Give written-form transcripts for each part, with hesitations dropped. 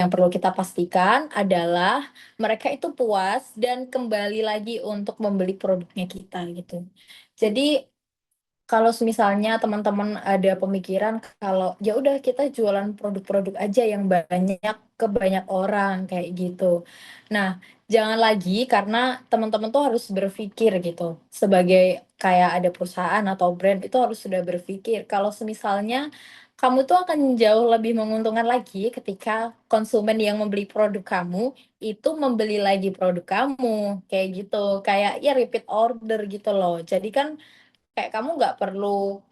Yang perlu kita pastikan adalah mereka itu puas dan kembali lagi untuk membeli produknya kita gitu. Jadi kalau misalnya teman-teman ada pemikiran kalau ya udah kita jualan produk-produk aja yang banyak ke banyak orang kayak gitu. Nah, jangan lagi karena teman-teman tuh harus berpikir gitu. Sebagai kayak ada perusahaan atau brand itu harus sudah berpikir kalau semisalnya kamu tuh akan jauh lebih menguntungkan lagi ketika konsumen yang membeli produk kamu itu membeli lagi produk kamu kayak gitu. Kayak ya repeat order gitu loh. Jadi kan kayak kamu nggak perlu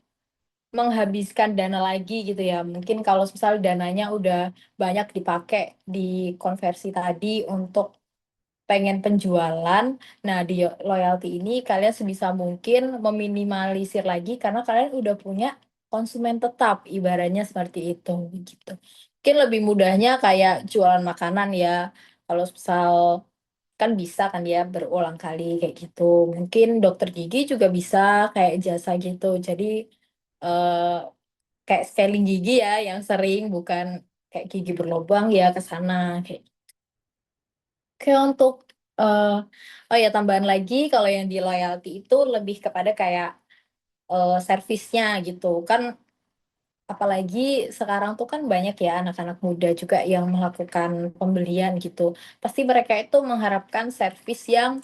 menghabiskan dana lagi gitu ya. Mungkin kalau misal dananya udah banyak dipakai di konversi tadi untuk pengen penjualan, nah di loyalty ini kalian sebisa mungkin meminimalisir lagi karena kalian udah punya konsumen tetap, ibaratnya seperti itu, gitu. Mungkin lebih mudahnya kayak jualan makanan ya, kalau misal kan bisa kan ya berulang kali kayak gitu. Mungkin dokter gigi juga bisa kayak jasa gitu. Jadi eh, kayak scaling gigi ya yang sering bukan kayak gigi berlubang ya ke sana kayak. Oke untuk eh oh ya tambahan lagi kalau yang di loyalty itu lebih kepada kayak servisnya gitu. Kan apalagi sekarang tuh kan banyak ya anak-anak muda juga yang melakukan pembelian gitu. Pasti mereka itu mengharapkan servis yang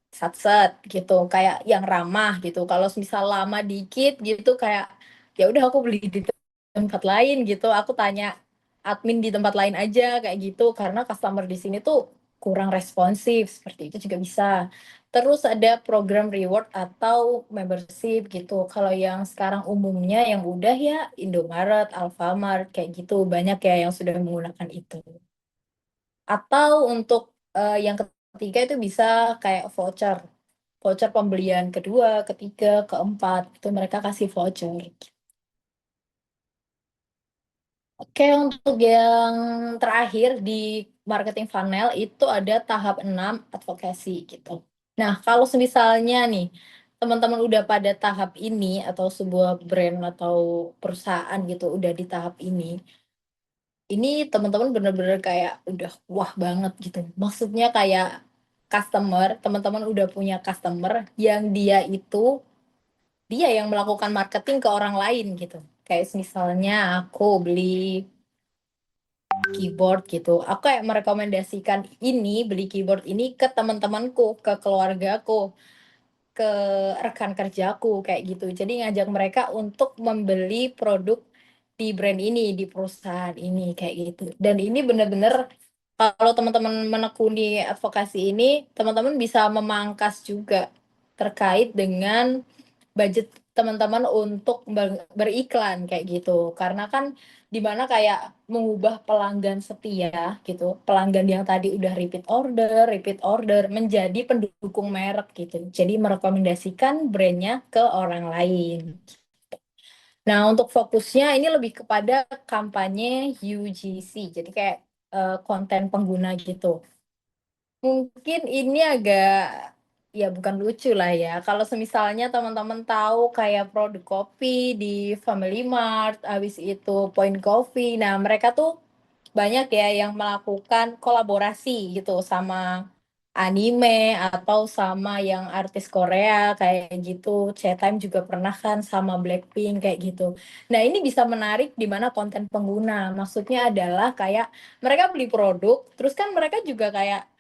satset gitu, kayak yang ramah gitu. Kalau misal lama dikit gitu kayak ya udah aku beli di tempat lain gitu. Aku tanya admin di tempat lain aja kayak gitu karena customer di sini tuh kurang responsif seperti itu juga bisa. Terus ada program reward atau membership gitu. Kalau yang sekarang umumnya yang udah ya Indomaret, Alfamart kayak gitu banyak ya yang sudah menggunakan itu. Atau untuk yang ketiga itu bisa kayak voucher. Voucher pembelian kedua, ketiga, keempat, itu mereka kasih voucher. Oke, untuk yang terakhir di marketing funnel itu ada tahap 6 advokasi gitu. Nah, kalau misalnya nih, teman-teman udah pada tahap ini atau sebuah brand atau perusahaan gitu udah di tahap ini teman-teman bener-bener kayak udah wah banget gitu. Maksudnya kayak customer, teman-teman udah punya customer yang dia yang melakukan marketing ke orang lain gitu. Kayak misalnya aku beli keyboard gitu. Aku kayak merekomendasikan beli keyboard ini ke teman-temanku, ke keluargaku, ke rekan kerjaku kayak gitu. Jadi ngajak mereka untuk membeli produk di brand ini, di perusahaan ini kayak gitu. Dan ini bener-bener kalau teman-teman menekuni advokasi ini, teman-teman bisa memangkas juga terkait dengan budget teman-teman untuk beriklan kayak gitu. Karena kan dimana kayak mengubah pelanggan setia gitu, pelanggan yang tadi udah repeat order menjadi pendukung merek gitu. Jadi merekomendasikan brandnya ke orang lain. Nah, untuk fokusnya ini lebih kepada kampanye UGC, jadi kayak konten pengguna gitu. Mungkin ini agak ya bukan lucu lah ya. Kalau semisalnya teman-teman tahu kayak produk kopi di Family Mart, habis itu Point Coffee. Nah, mereka tuh banyak ya yang melakukan kolaborasi gitu sama anime atau sama yang artis Korea kayak gitu. Time juga pernah kan sama Blackpink kayak gitu. Nah, ini bisa menarik di mana konten pengguna. Maksudnya adalah kayak mereka beli produk, terus kan mereka juga kayak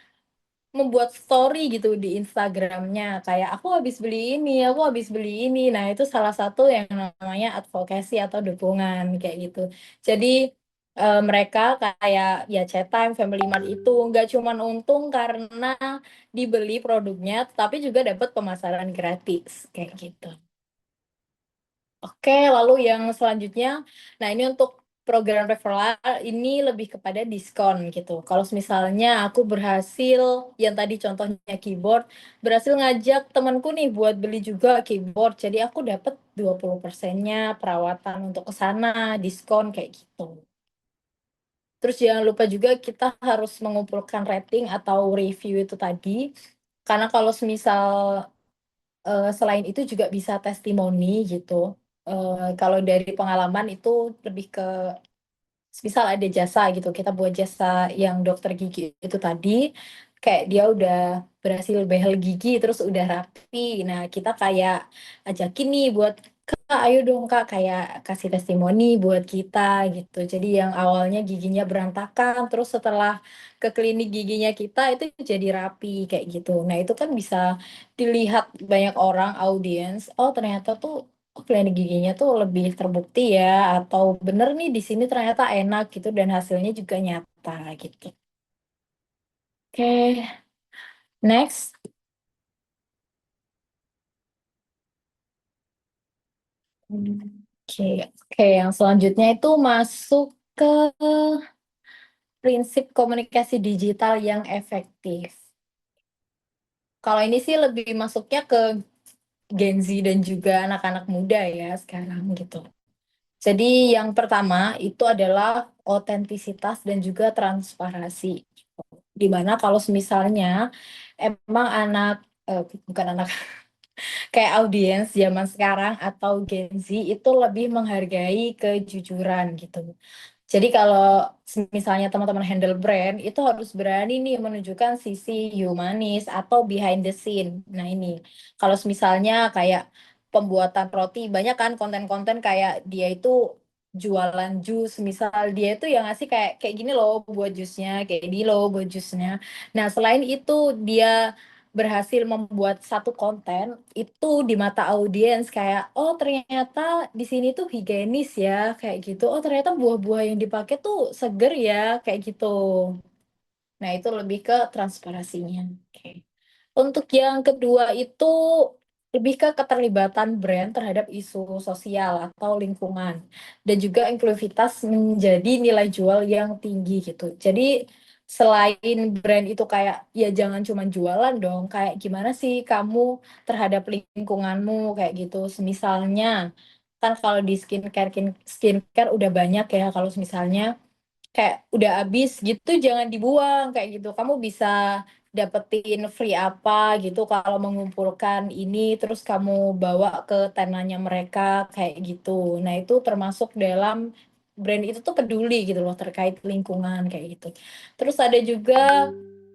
membuat story gitu di Instagramnya kayak aku habis beli ini. Nah, itu salah satu yang namanya advokasi atau dukungan kayak gitu. Jadi mereka kayak ya Chatime, Family Mart itu nggak cuma untung karena dibeli produknya, tapi juga dapat pemasaran gratis kayak gitu. Oke, lalu yang selanjutnya, nah ini untuk program referral ini lebih kepada diskon gitu. Kalau misalnya aku berhasil, yang tadi contohnya keyboard, berhasil ngajak temanku nih buat beli juga keyboard, jadi aku dapat 20%-nya perawatan untuk ke sana, diskon kayak gitu. Terus jangan lupa juga kita harus mengumpulkan rating atau review itu tadi, karena kalau misal selain itu juga bisa testimoni gitu. Kalau dari pengalaman itu lebih ke misal ada jasa gitu, kita buat jasa yang dokter gigi itu tadi, kayak dia udah berhasil behel gigi terus udah rapi. Nah, kita kayak ajakin nih buat Kak, ayo dong Kak, kayak kasih testimoni buat kita gitu. Jadi yang awalnya giginya berantakan, terus setelah ke klinik giginya kita itu jadi rapi kayak gitu. Nah, itu kan bisa dilihat banyak orang audiens, oh ternyata tuh oh, klinik giginya tuh lebih terbukti ya, atau bener nih di sini ternyata enak gitu dan hasilnya juga nyata gitu. Oke, next. Oke, oke, yang selanjutnya itu masuk ke prinsip komunikasi digital yang efektif. Kalau ini sih lebih masuknya ke Gen Z dan juga anak-anak muda ya sekarang gitu. Jadi yang pertama itu adalah otentisitas dan juga transparansi. Dimana kalau misalnya emang anak bukan anak kayak audiens zaman sekarang atau Gen Z itu lebih menghargai kejujuran gitu. Jadi kalau misalnya teman-teman handle brand itu harus berani nih menunjukkan sisi humanis atau behind the scene. Nah ini kalau misalnya kayak pembuatan roti banyak kan konten-konten kayak dia itu jualan jus, misal dia itu yang ngasih kayak kayak gini loh buat jusnya, kayak gini loh buat jusnya. Nah selain itu dia berhasil membuat satu konten itu di mata audiens kayak oh ternyata di sini tuh higienis ya kayak gitu. Oh ternyata buah-buah yang dipakai tuh seger ya kayak gitu. Nah, itu lebih ke transparansinya. Oke. Untuk yang kedua itu lebih ke keterlibatan brand terhadap isu sosial atau lingkungan dan juga inklusivitas menjadi nilai jual yang tinggi gitu. Jadi selain brand itu kayak ya jangan cuma jualan dong, kayak gimana sih kamu terhadap lingkunganmu kayak gitu. Misalnya kan kalau di skincare udah banyak ya kalau misalnya kayak udah habis gitu jangan dibuang kayak gitu. Kamu bisa dapetin free apa gitu kalau mengumpulkan ini terus kamu bawa ke tenanya mereka kayak gitu. Nah, itu termasuk dalam brand itu tuh peduli gitu loh terkait lingkungan kayak gitu. Terus ada juga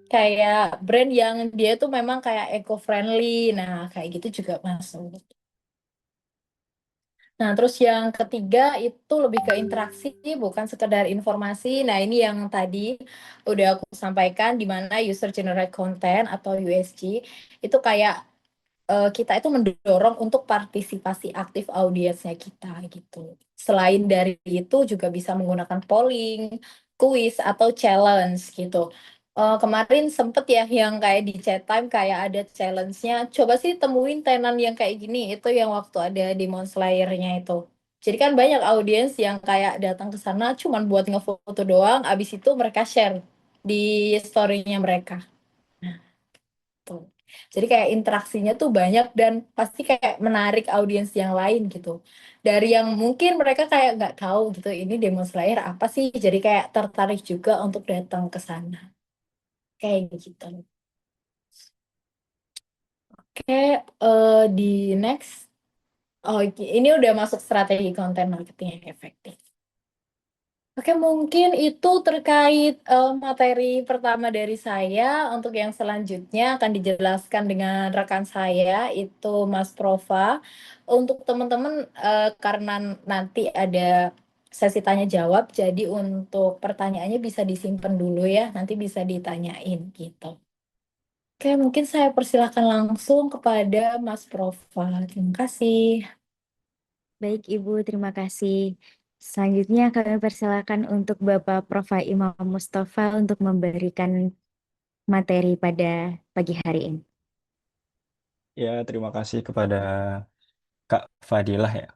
kayak brand yang dia tuh memang kayak eco-friendly. Nah, kayak gitu juga masuk. Nah, terus yang ketiga itu lebih ke interaksi, bukan sekedar informasi. Nah, ini yang tadi udah aku sampaikan di mana user generate content atau USG itu kayak kita itu mendorong untuk partisipasi aktif audiensnya kita gitu. Selain dari itu juga bisa menggunakan polling, quiz atau challenge gitu. Kemarin sempet ya yang kayak di chat time kayak ada challenge-nya. Coba sih temuin tenan yang kayak gini. Itu yang waktu ada Demon Slayer-nya itu. Jadi kan banyak audiens yang kayak datang ke sana cuman buat ngefoto doang. Abis itu mereka share di story-nya mereka. Tuh. Jadi kayak interaksinya tuh banyak dan pasti kayak menarik audiens yang lain gitu. Dari yang mungkin mereka kayak nggak tahu gitu, ini Demon Slayer apa sih? Jadi kayak tertarik juga untuk datang ke sana. Kayak gitu. Oke, di next. Oh, ini udah masuk strategi konten marketing yang efektif. Oke, mungkin itu terkait materi pertama dari saya. Untuk yang selanjutnya akan dijelaskan dengan rekan saya, itu Mas Prova. Untuk teman-teman, karena nanti ada sesi tanya jawab, jadi untuk pertanyaannya bisa disimpan dulu ya, nanti bisa ditanyain gitu. Oke, mungkin saya persilahkan langsung kepada Mas Prova. Terima kasih. Baik, Ibu, terima kasih. Selanjutnya kami persilakan untuk Bapak Profa Imam Mustafa untuk memberikan materi pada pagi hari ini. Ya, terima kasih kepada Kak Fadilah ya.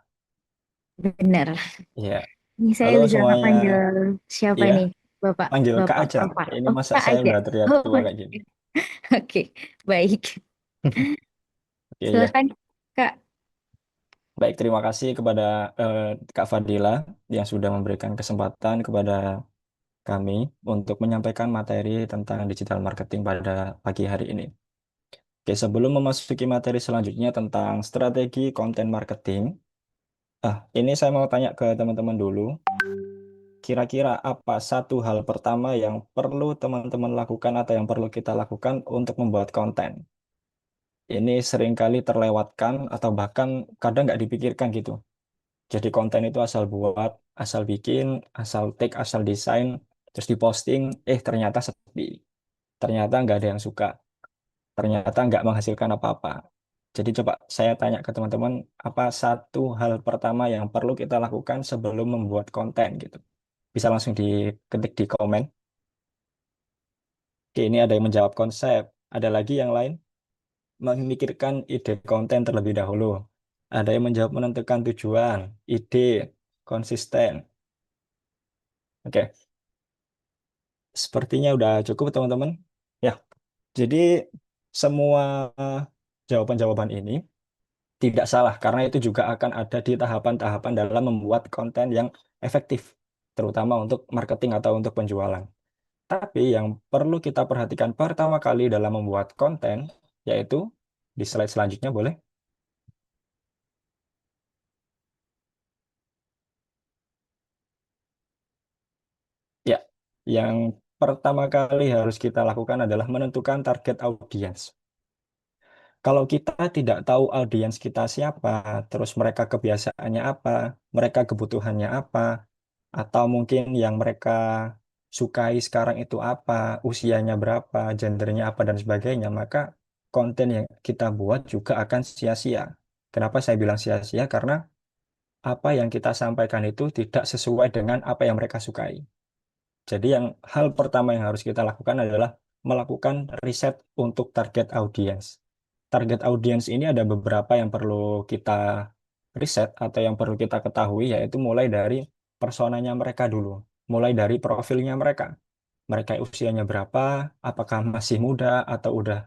Benar. Ya, Ini saya halo bisa semuanya. panggil siapa Iya, nih? Bapak, panggil Kak Bapak aja. Profa. Ini Oh, masa Kak saya aja. udah terlihat Oh, tua kayak gini. oke, baik. Oke ya. Silakan, Kak. Baik, terima kasih kepada eh, Kak Fadila yang sudah memberikan kesempatan kepada kami untuk menyampaikan materi tentang digital marketing pada pagi hari ini. Oke, sebelum memasuki materi selanjutnya tentang strategi konten marketing, ini saya mau tanya ke teman-teman dulu. kira-kira apa satu hal pertama yang perlu teman-teman lakukan atau yang perlu kita lakukan untuk membuat konten? Ini seringkali terlewatkan atau bahkan kadang nggak dipikirkan gitu. Jadi konten itu asal buat, asal bikin, asal take, asal desain, terus diposting, ternyata sepi. Ternyata nggak ada yang suka. Ternyata nggak menghasilkan apa-apa. Jadi coba saya tanya ke teman-teman, apa satu hal pertama yang perlu kita lakukan sebelum membuat konten gitu? Bisa langsung diketik di komen. Oke, ini ada yang menjawab konsep. Ada lagi yang lain? Memikirkan ide konten terlebih dahulu. Ada yang menjawab menentukan tujuan, ide, konsisten. Oke, sepertinya udah cukup teman-teman. Ya, jadi semua jawaban-jawaban ini tidak salah karena itu juga akan ada di tahapan-tahapan dalam membuat konten yang efektif, terutama untuk marketing atau untuk penjualan. Tapi yang perlu kita perhatikan pertama kali dalam membuat konten, yaitu di slide selanjutnya boleh. Ya, yang pertama kali harus kita lakukan adalah menentukan target audiens. Kalau kita tidak tahu audiens kita siapa, terus mereka kebiasaannya apa, mereka kebutuhannya apa, atau mungkin yang mereka sukai sekarang itu apa, usianya berapa, gendernya apa, dan sebagainya, maka konten yang kita buat juga akan sia-sia. Kenapa saya bilang sia-sia? Karena apa yang kita sampaikan itu tidak sesuai dengan apa yang mereka sukai. Jadi yang hal pertama yang harus kita lakukan adalah melakukan riset untuk target audiens. Target audiens ini ada beberapa yang perlu kita riset atau yang perlu kita ketahui, yaitu mulai dari personanya mereka dulu, mulai dari profilnya mereka. Mereka usianya berapa, apakah masih muda atau udah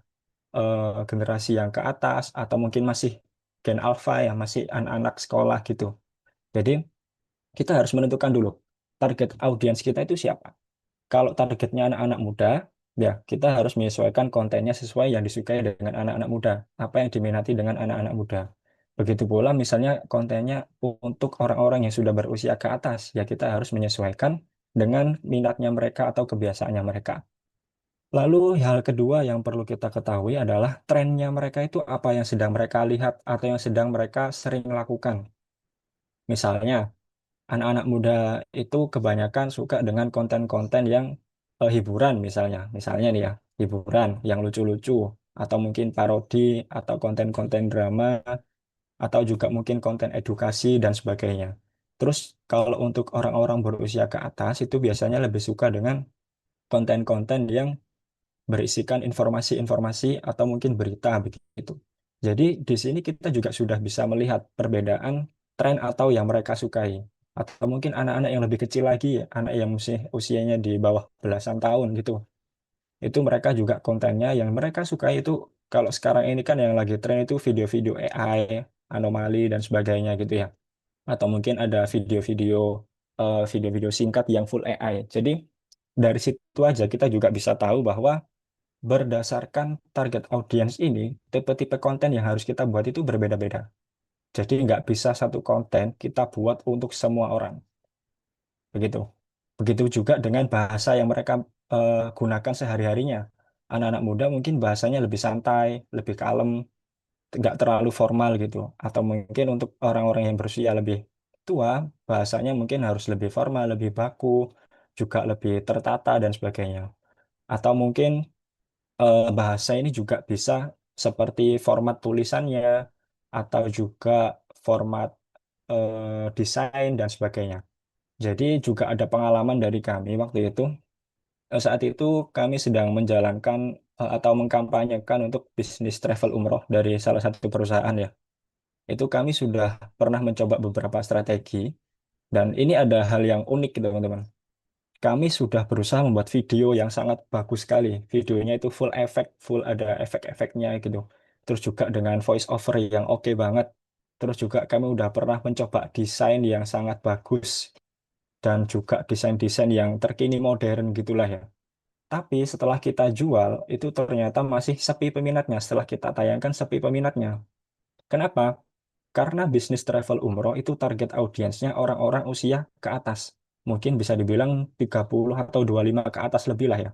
generasi yang ke atas, atau mungkin masih gen alpha yang masih anak-anak sekolah gitu. Jadi kita harus menentukan dulu target audiens kita itu siapa. Kalau targetnya anak-anak muda, ya kita harus menyesuaikan kontennya sesuai yang disukai dengan anak-anak muda, apa yang diminati dengan anak-anak muda. Begitu pula misalnya kontennya untuk orang-orang yang sudah berusia ke atas, ya kita harus menyesuaikan dengan minatnya mereka atau kebiasaannya mereka. Lalu hal kedua yang perlu kita ketahui adalah trennya mereka itu apa yang sedang mereka lihat atau yang sedang mereka sering lakukan. Misalnya, anak-anak muda itu kebanyakan suka dengan konten-konten yang hiburan misalnya. Misalnya nih ya, hiburan yang lucu-lucu atau mungkin parodi atau konten-konten drama atau juga mungkin konten edukasi dan sebagainya. Terus kalau untuk orang-orang berusia ke atas itu biasanya lebih suka dengan konten-konten yang berisikan informasi-informasi atau mungkin berita begitu. Jadi di sini kita juga sudah bisa melihat perbedaan tren atau yang mereka sukai. Atau mungkin anak-anak yang lebih kecil lagi, anak yang usianya di bawah belasan tahun gitu. Itu mereka juga kontennya yang mereka sukai itu kalau sekarang ini kan yang lagi tren itu video-video AI, anomali dan sebagainya gitu ya. Atau mungkin ada video-video singkat yang full AI. Jadi dari situ aja kita juga bisa tahu bahwa berdasarkan target audiens ini, tipe-tipe konten yang harus kita buat itu berbeda-beda. Jadi nggak bisa satu konten kita buat untuk semua orang. Begitu. Begitu juga dengan bahasa yang mereka gunakan sehari-harinya. Anak-anak muda mungkin bahasanya lebih santai, lebih kalem, nggak terlalu formal gitu. Atau mungkin untuk orang-orang yang berusia lebih tua, bahasanya mungkin harus lebih formal, lebih baku, juga lebih tertata dan sebagainya. Atau mungkin bahasa ini juga bisa seperti format tulisannya atau juga format desain dan sebagainya. Jadi juga ada pengalaman dari kami waktu itu. Saat itu kami sedang menjalankan atau mengkampanyekan untuk bisnis travel umroh dari salah satu perusahaan ya. Itu kami sudah pernah mencoba beberapa strategi dan ini ada hal yang unik gitu teman-teman. Kami sudah berusaha membuat video yang sangat bagus sekali. Videonya itu full efek, full ada efek-efeknya gitu. Terus juga dengan voice over yang oke banget. Terus juga kami udah pernah mencoba desain yang sangat bagus dan juga desain-desain yang terkini modern gitulah ya. Tapi setelah kita jual, itu ternyata masih sepi peminatnya. Setelah kita tayangkan sepi peminatnya. Kenapa? Karena bisnis travel umroh itu target audiensnya orang-orang usia ke atas. mungkin bisa dibilang 30 atau 25 ke atas lebih lah ya.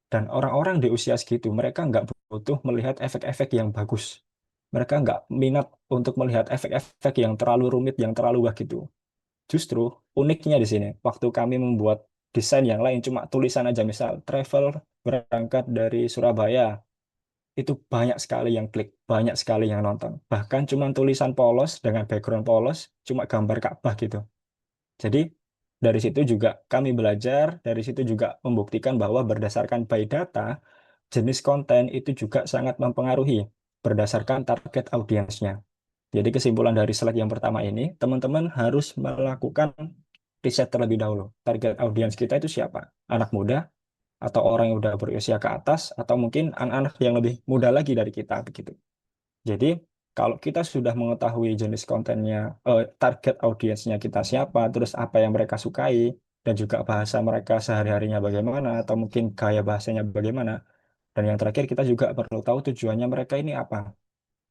Dan orang-orang di usia segitu, mereka nggak butuh melihat efek-efek yang bagus. Mereka nggak minat untuk melihat efek-efek yang terlalu rumit, yang terlalu wah gitu. Justru uniknya di sini, waktu kami membuat desain yang lain, cuma tulisan aja, misal travel berangkat dari Surabaya, itu banyak sekali yang klik, banyak sekali yang nonton. Bahkan cuma tulisan polos dengan background polos, cuma gambar Ka'bah gitu. Jadi dari situ juga kami belajar, dari situ juga membuktikan bahwa berdasarkan by data, jenis konten itu juga sangat mempengaruhi berdasarkan target audiensnya. Jadi kesimpulan dari slide yang pertama ini, teman-teman harus melakukan riset terlebih dahulu. Target audiens kita itu siapa? Anak muda, atau orang yang udah berusia ke atas, atau mungkin anak-anak yang lebih muda lagi dari kita begitu. Jadi kalau kita sudah mengetahui jenis kontennya, target audiensnya kita siapa, terus apa yang mereka sukai, dan juga bahasa mereka sehari-harinya bagaimana, atau mungkin gaya bahasanya bagaimana. Dan yang terakhir kita juga perlu tahu tujuannya mereka ini apa.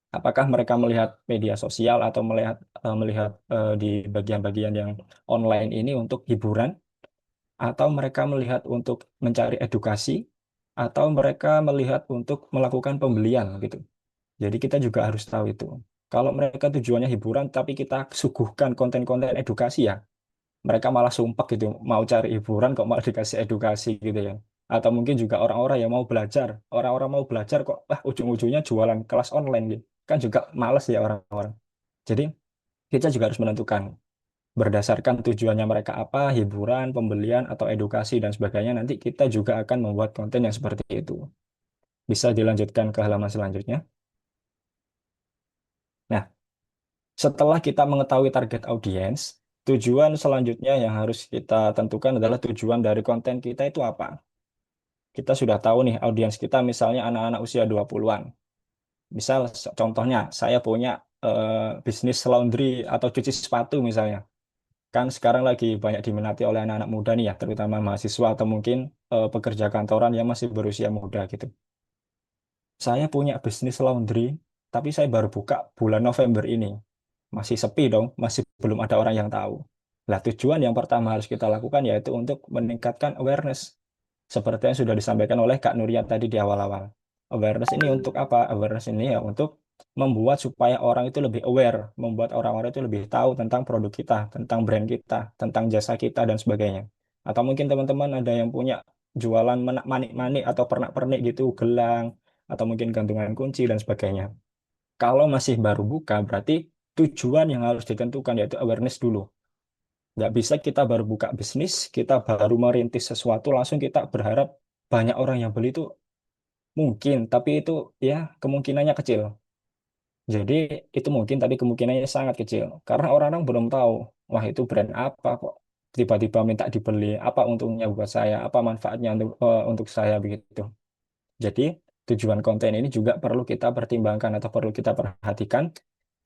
Apakah mereka melihat media sosial atau melihat di bagian-bagian yang online ini untuk hiburan, atau mereka melihat untuk mencari edukasi, atau mereka melihat untuk melakukan pembelian gitu. Jadi kita juga harus tahu itu. Kalau mereka tujuannya hiburan, tapi kita suguhkan konten-konten edukasi ya, mereka malah sumpah gitu, mau cari hiburan kok malah dikasih edukasi gitu ya. Atau mungkin juga orang-orang yang mau belajar, orang-orang mau belajar kok, ujung-ujungnya jualan kelas online gitu. Kan juga males ya orang-orang. Jadi kita juga harus menentukan berdasarkan tujuannya mereka apa, hiburan, pembelian, atau edukasi dan sebagainya. Nanti kita juga akan membuat konten yang seperti itu. Bisa dilanjutkan ke halaman selanjutnya. Nah, setelah kita mengetahui target audiens, tujuan selanjutnya yang harus kita tentukan adalah tujuan dari konten kita itu apa. Kita sudah tahu nih audiens kita misalnya anak-anak usia 20-an. Misal contohnya saya punya bisnis laundry atau cuci sepatu misalnya. Kan sekarang lagi banyak diminati oleh anak-anak muda nih ya, terutama mahasiswa atau mungkin pekerja kantoran yang masih berusia muda gitu. Saya punya bisnis laundry, tapi saya baru buka bulan November ini. Masih sepi dong, masih belum ada orang yang tahu. Nah, tujuan yang pertama harus kita lakukan yaitu untuk meningkatkan awareness. Seperti yang sudah disampaikan oleh Kak Nuria tadi di awal-awal. Awareness ini untuk apa? Awareness ini ya untuk membuat supaya orang itu lebih aware, membuat orang-orang itu lebih tahu tentang produk kita, tentang brand kita, tentang jasa kita, dan sebagainya. Atau mungkin teman-teman ada yang punya jualan manik-manik atau pernak-pernik gitu, gelang, atau mungkin gantungan kunci, dan sebagainya. Kalau masih baru buka, berarti tujuan yang harus ditentukan yaitu awareness dulu. Nggak bisa kita baru buka bisnis, kita baru merintis sesuatu, langsung kita berharap banyak orang yang beli itu mungkin, tapi itu ya kemungkinannya kecil. Jadi itu mungkin, tapi kemungkinannya sangat kecil. Karena orang-orang belum tahu, wah itu brand apa kok tiba-tiba minta dibeli, apa untungnya buat saya, apa manfaatnya untuk saya begitu. Jadi tujuan konten ini juga perlu kita pertimbangkan atau perlu kita perhatikan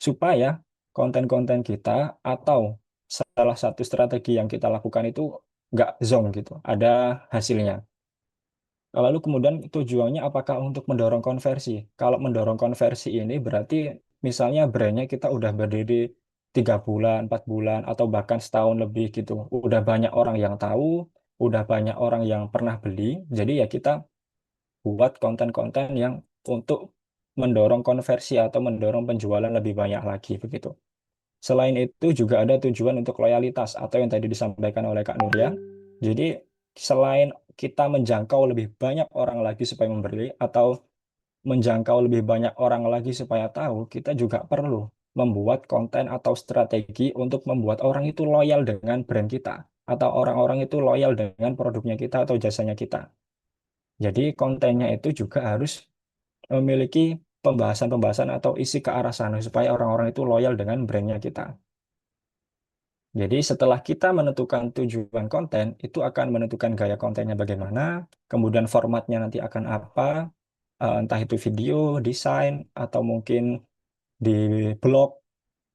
supaya konten-konten kita atau salah satu strategi yang kita lakukan itu nggak zonk gitu, ada hasilnya. Lalu kemudian tujuannya apakah untuk mendorong konversi? Kalau mendorong konversi ini berarti misalnya brandnya kita udah berdiri 3 bulan, 4 bulan, atau bahkan setahun lebih gitu. Udah banyak orang yang tahu, udah banyak orang yang pernah beli. Jadi ya kita buat konten-konten yang untuk mendorong konversi atau mendorong penjualan lebih banyak lagi begitu. Selain itu juga ada tujuan untuk loyalitas atau yang tadi disampaikan oleh Kak Nuria. Jadi selain kita menjangkau lebih banyak orang lagi supaya membeli atau menjangkau lebih banyak orang lagi supaya tahu, kita juga perlu membuat konten atau strategi untuk membuat orang itu loyal dengan brand kita atau orang-orang itu loyal dengan produknya kita atau jasanya kita. Jadi kontennya itu juga harus memiliki pembahasan-pembahasan atau isi ke arah sana supaya orang-orang itu loyal dengan brandnya kita. Jadi setelah kita menentukan tujuan konten, itu akan menentukan gaya kontennya bagaimana, kemudian formatnya nanti akan apa, entah itu video, desain, atau mungkin di blog,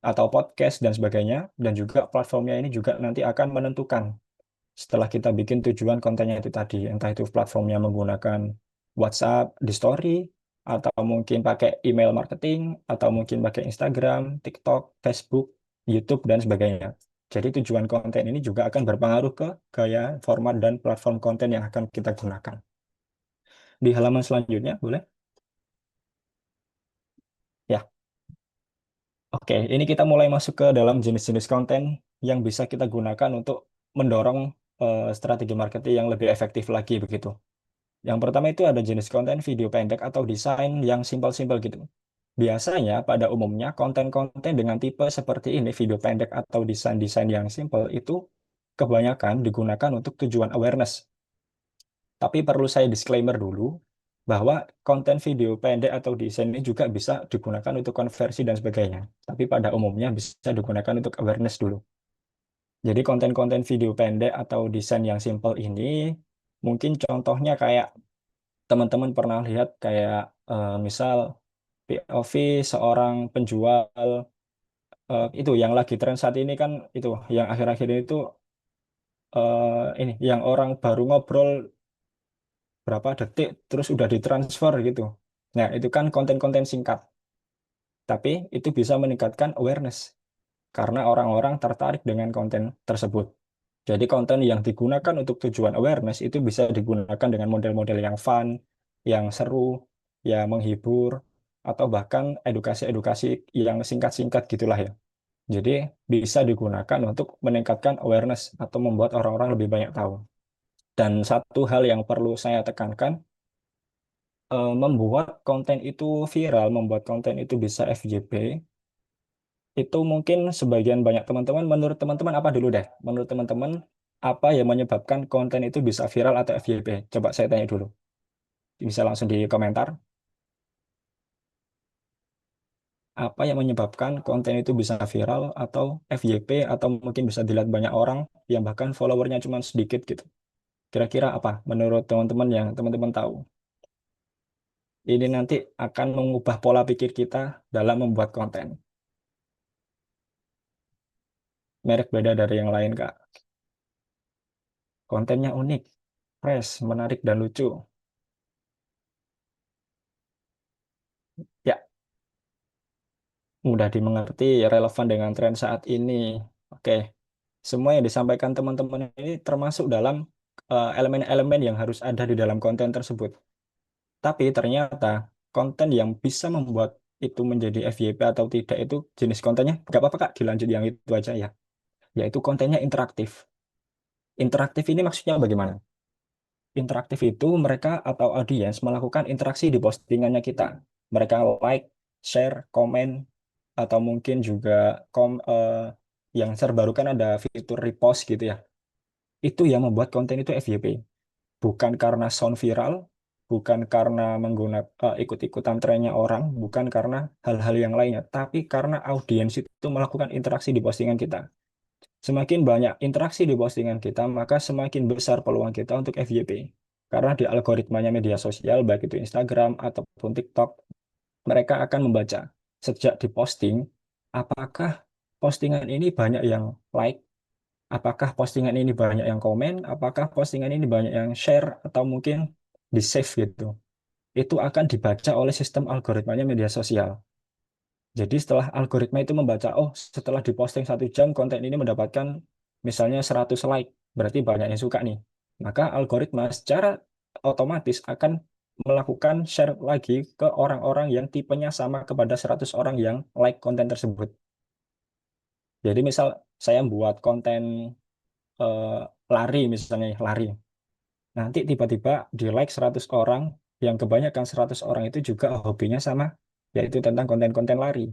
atau podcast, dan sebagainya. Dan juga platformnya ini juga nanti akan menentukan setelah kita bikin tujuan kontennya itu tadi, entah itu platformnya menggunakan WhatsApp di story, atau mungkin pakai email marketing, atau mungkin pakai Instagram, TikTok, Facebook, YouTube, dan sebagainya. Jadi tujuan konten ini juga akan berpengaruh ke gaya, format, dan platform konten yang akan kita gunakan. Di halaman selanjutnya, boleh? Ya, oke. Ini kita mulai masuk ke dalam jenis-jenis konten yang bisa kita gunakan untuk mendorong strategi marketing yang lebih efektif lagi begitu. Yang pertama itu ada jenis konten video pendek atau desain yang simpel-simpel gitu. Biasanya pada umumnya konten-konten dengan tipe seperti ini, video pendek atau desain-desain yang simpel itu kebanyakan digunakan untuk tujuan awareness. Tapi perlu saya disclaimer dulu bahwa konten video pendek atau desain ini juga bisa digunakan untuk konversi dan sebagainya. Tapi pada umumnya bisa digunakan untuk awareness dulu. Jadi konten-konten video pendek atau desain yang simple ini mungkin contohnya kayak teman-teman pernah lihat kayak misal POV seorang penjual itu yang lagi tren saat ini kan itu yang akhir-akhir ini tuh ini yang orang baru ngobrol berapa detik terus udah ditransfer gitu. Nah, itu kan konten-konten singkat, tapi itu bisa meningkatkan awareness karena orang-orang tertarik dengan konten tersebut. Jadi konten yang digunakan untuk tujuan awareness itu bisa digunakan dengan model-model yang fun, yang seru, yang menghibur, atau bahkan edukasi-edukasi yang singkat-singkat gitulah ya. Jadi bisa digunakan untuk meningkatkan awareness atau membuat orang-orang lebih banyak tahu. Dan satu hal yang perlu saya tekankan, membuat konten itu viral, membuat konten itu bisa FYP, itu mungkin sebagian banyak teman-teman, menurut teman-teman apa dulu deh? Menurut teman-teman, apa yang menyebabkan konten itu bisa viral atau FYP? Coba saya tanya dulu. Bisa langsung di komentar. Apa yang menyebabkan konten itu bisa viral atau FYP atau mungkin bisa dilihat banyak orang yang bahkan followernya cuma sedikit gitu. Kira-kira apa menurut teman-teman yang teman-teman tahu? Ini nanti akan mengubah pola pikir kita dalam membuat konten. Merek beda dari yang lain, Kak. Kontennya unik, fresh, menarik, dan lucu. Ya, mudah dimengerti, relevan dengan tren saat ini. Oke, semua yang disampaikan teman-teman ini termasuk dalam elemen-elemen yang harus ada di dalam konten tersebut. Tapi ternyata konten yang bisa membuat itu menjadi FYP atau tidak itu jenis kontennya, nggak apa-apa Kak, dilanjut yang itu aja ya. Yaitu kontennya interaktif. Interaktif ini maksudnya bagaimana? Interaktif itu mereka atau audiens melakukan interaksi di postingannya kita. Mereka like, share, komen, atau mungkin juga yang terbaru kan ada fitur repost gitu ya. Itu yang membuat konten itu FYP. Bukan karena sound viral, bukan karena menggunakan ikut-ikutan trennya orang, bukan karena hal-hal yang lainnya, tapi karena audiens itu melakukan interaksi di postingan kita. Semakin banyak interaksi di postingan kita, maka semakin besar peluang kita untuk FYP. Karena di algoritmanya media sosial, baik itu Instagram ataupun TikTok, mereka akan membaca sejak diposting, apakah postingan ini banyak yang like, apakah postingan ini banyak yang komen, apakah postingan ini banyak yang share, atau mungkin di-save gitu. Itu akan dibaca oleh sistem algoritmanya media sosial. Jadi setelah algoritma itu membaca, oh setelah diposting 1 jam, konten ini mendapatkan misalnya 100 like, berarti banyak yang suka nih. Maka algoritma secara otomatis akan melakukan share lagi ke orang-orang yang tipenya sama kepada 100 orang yang like konten tersebut. Jadi misal saya buat konten eh, lari misalnya, lari. Nanti tiba-tiba di like 100 orang, yang kebanyakan 100 orang itu juga hobinya sama, yaitu tentang konten-konten lari.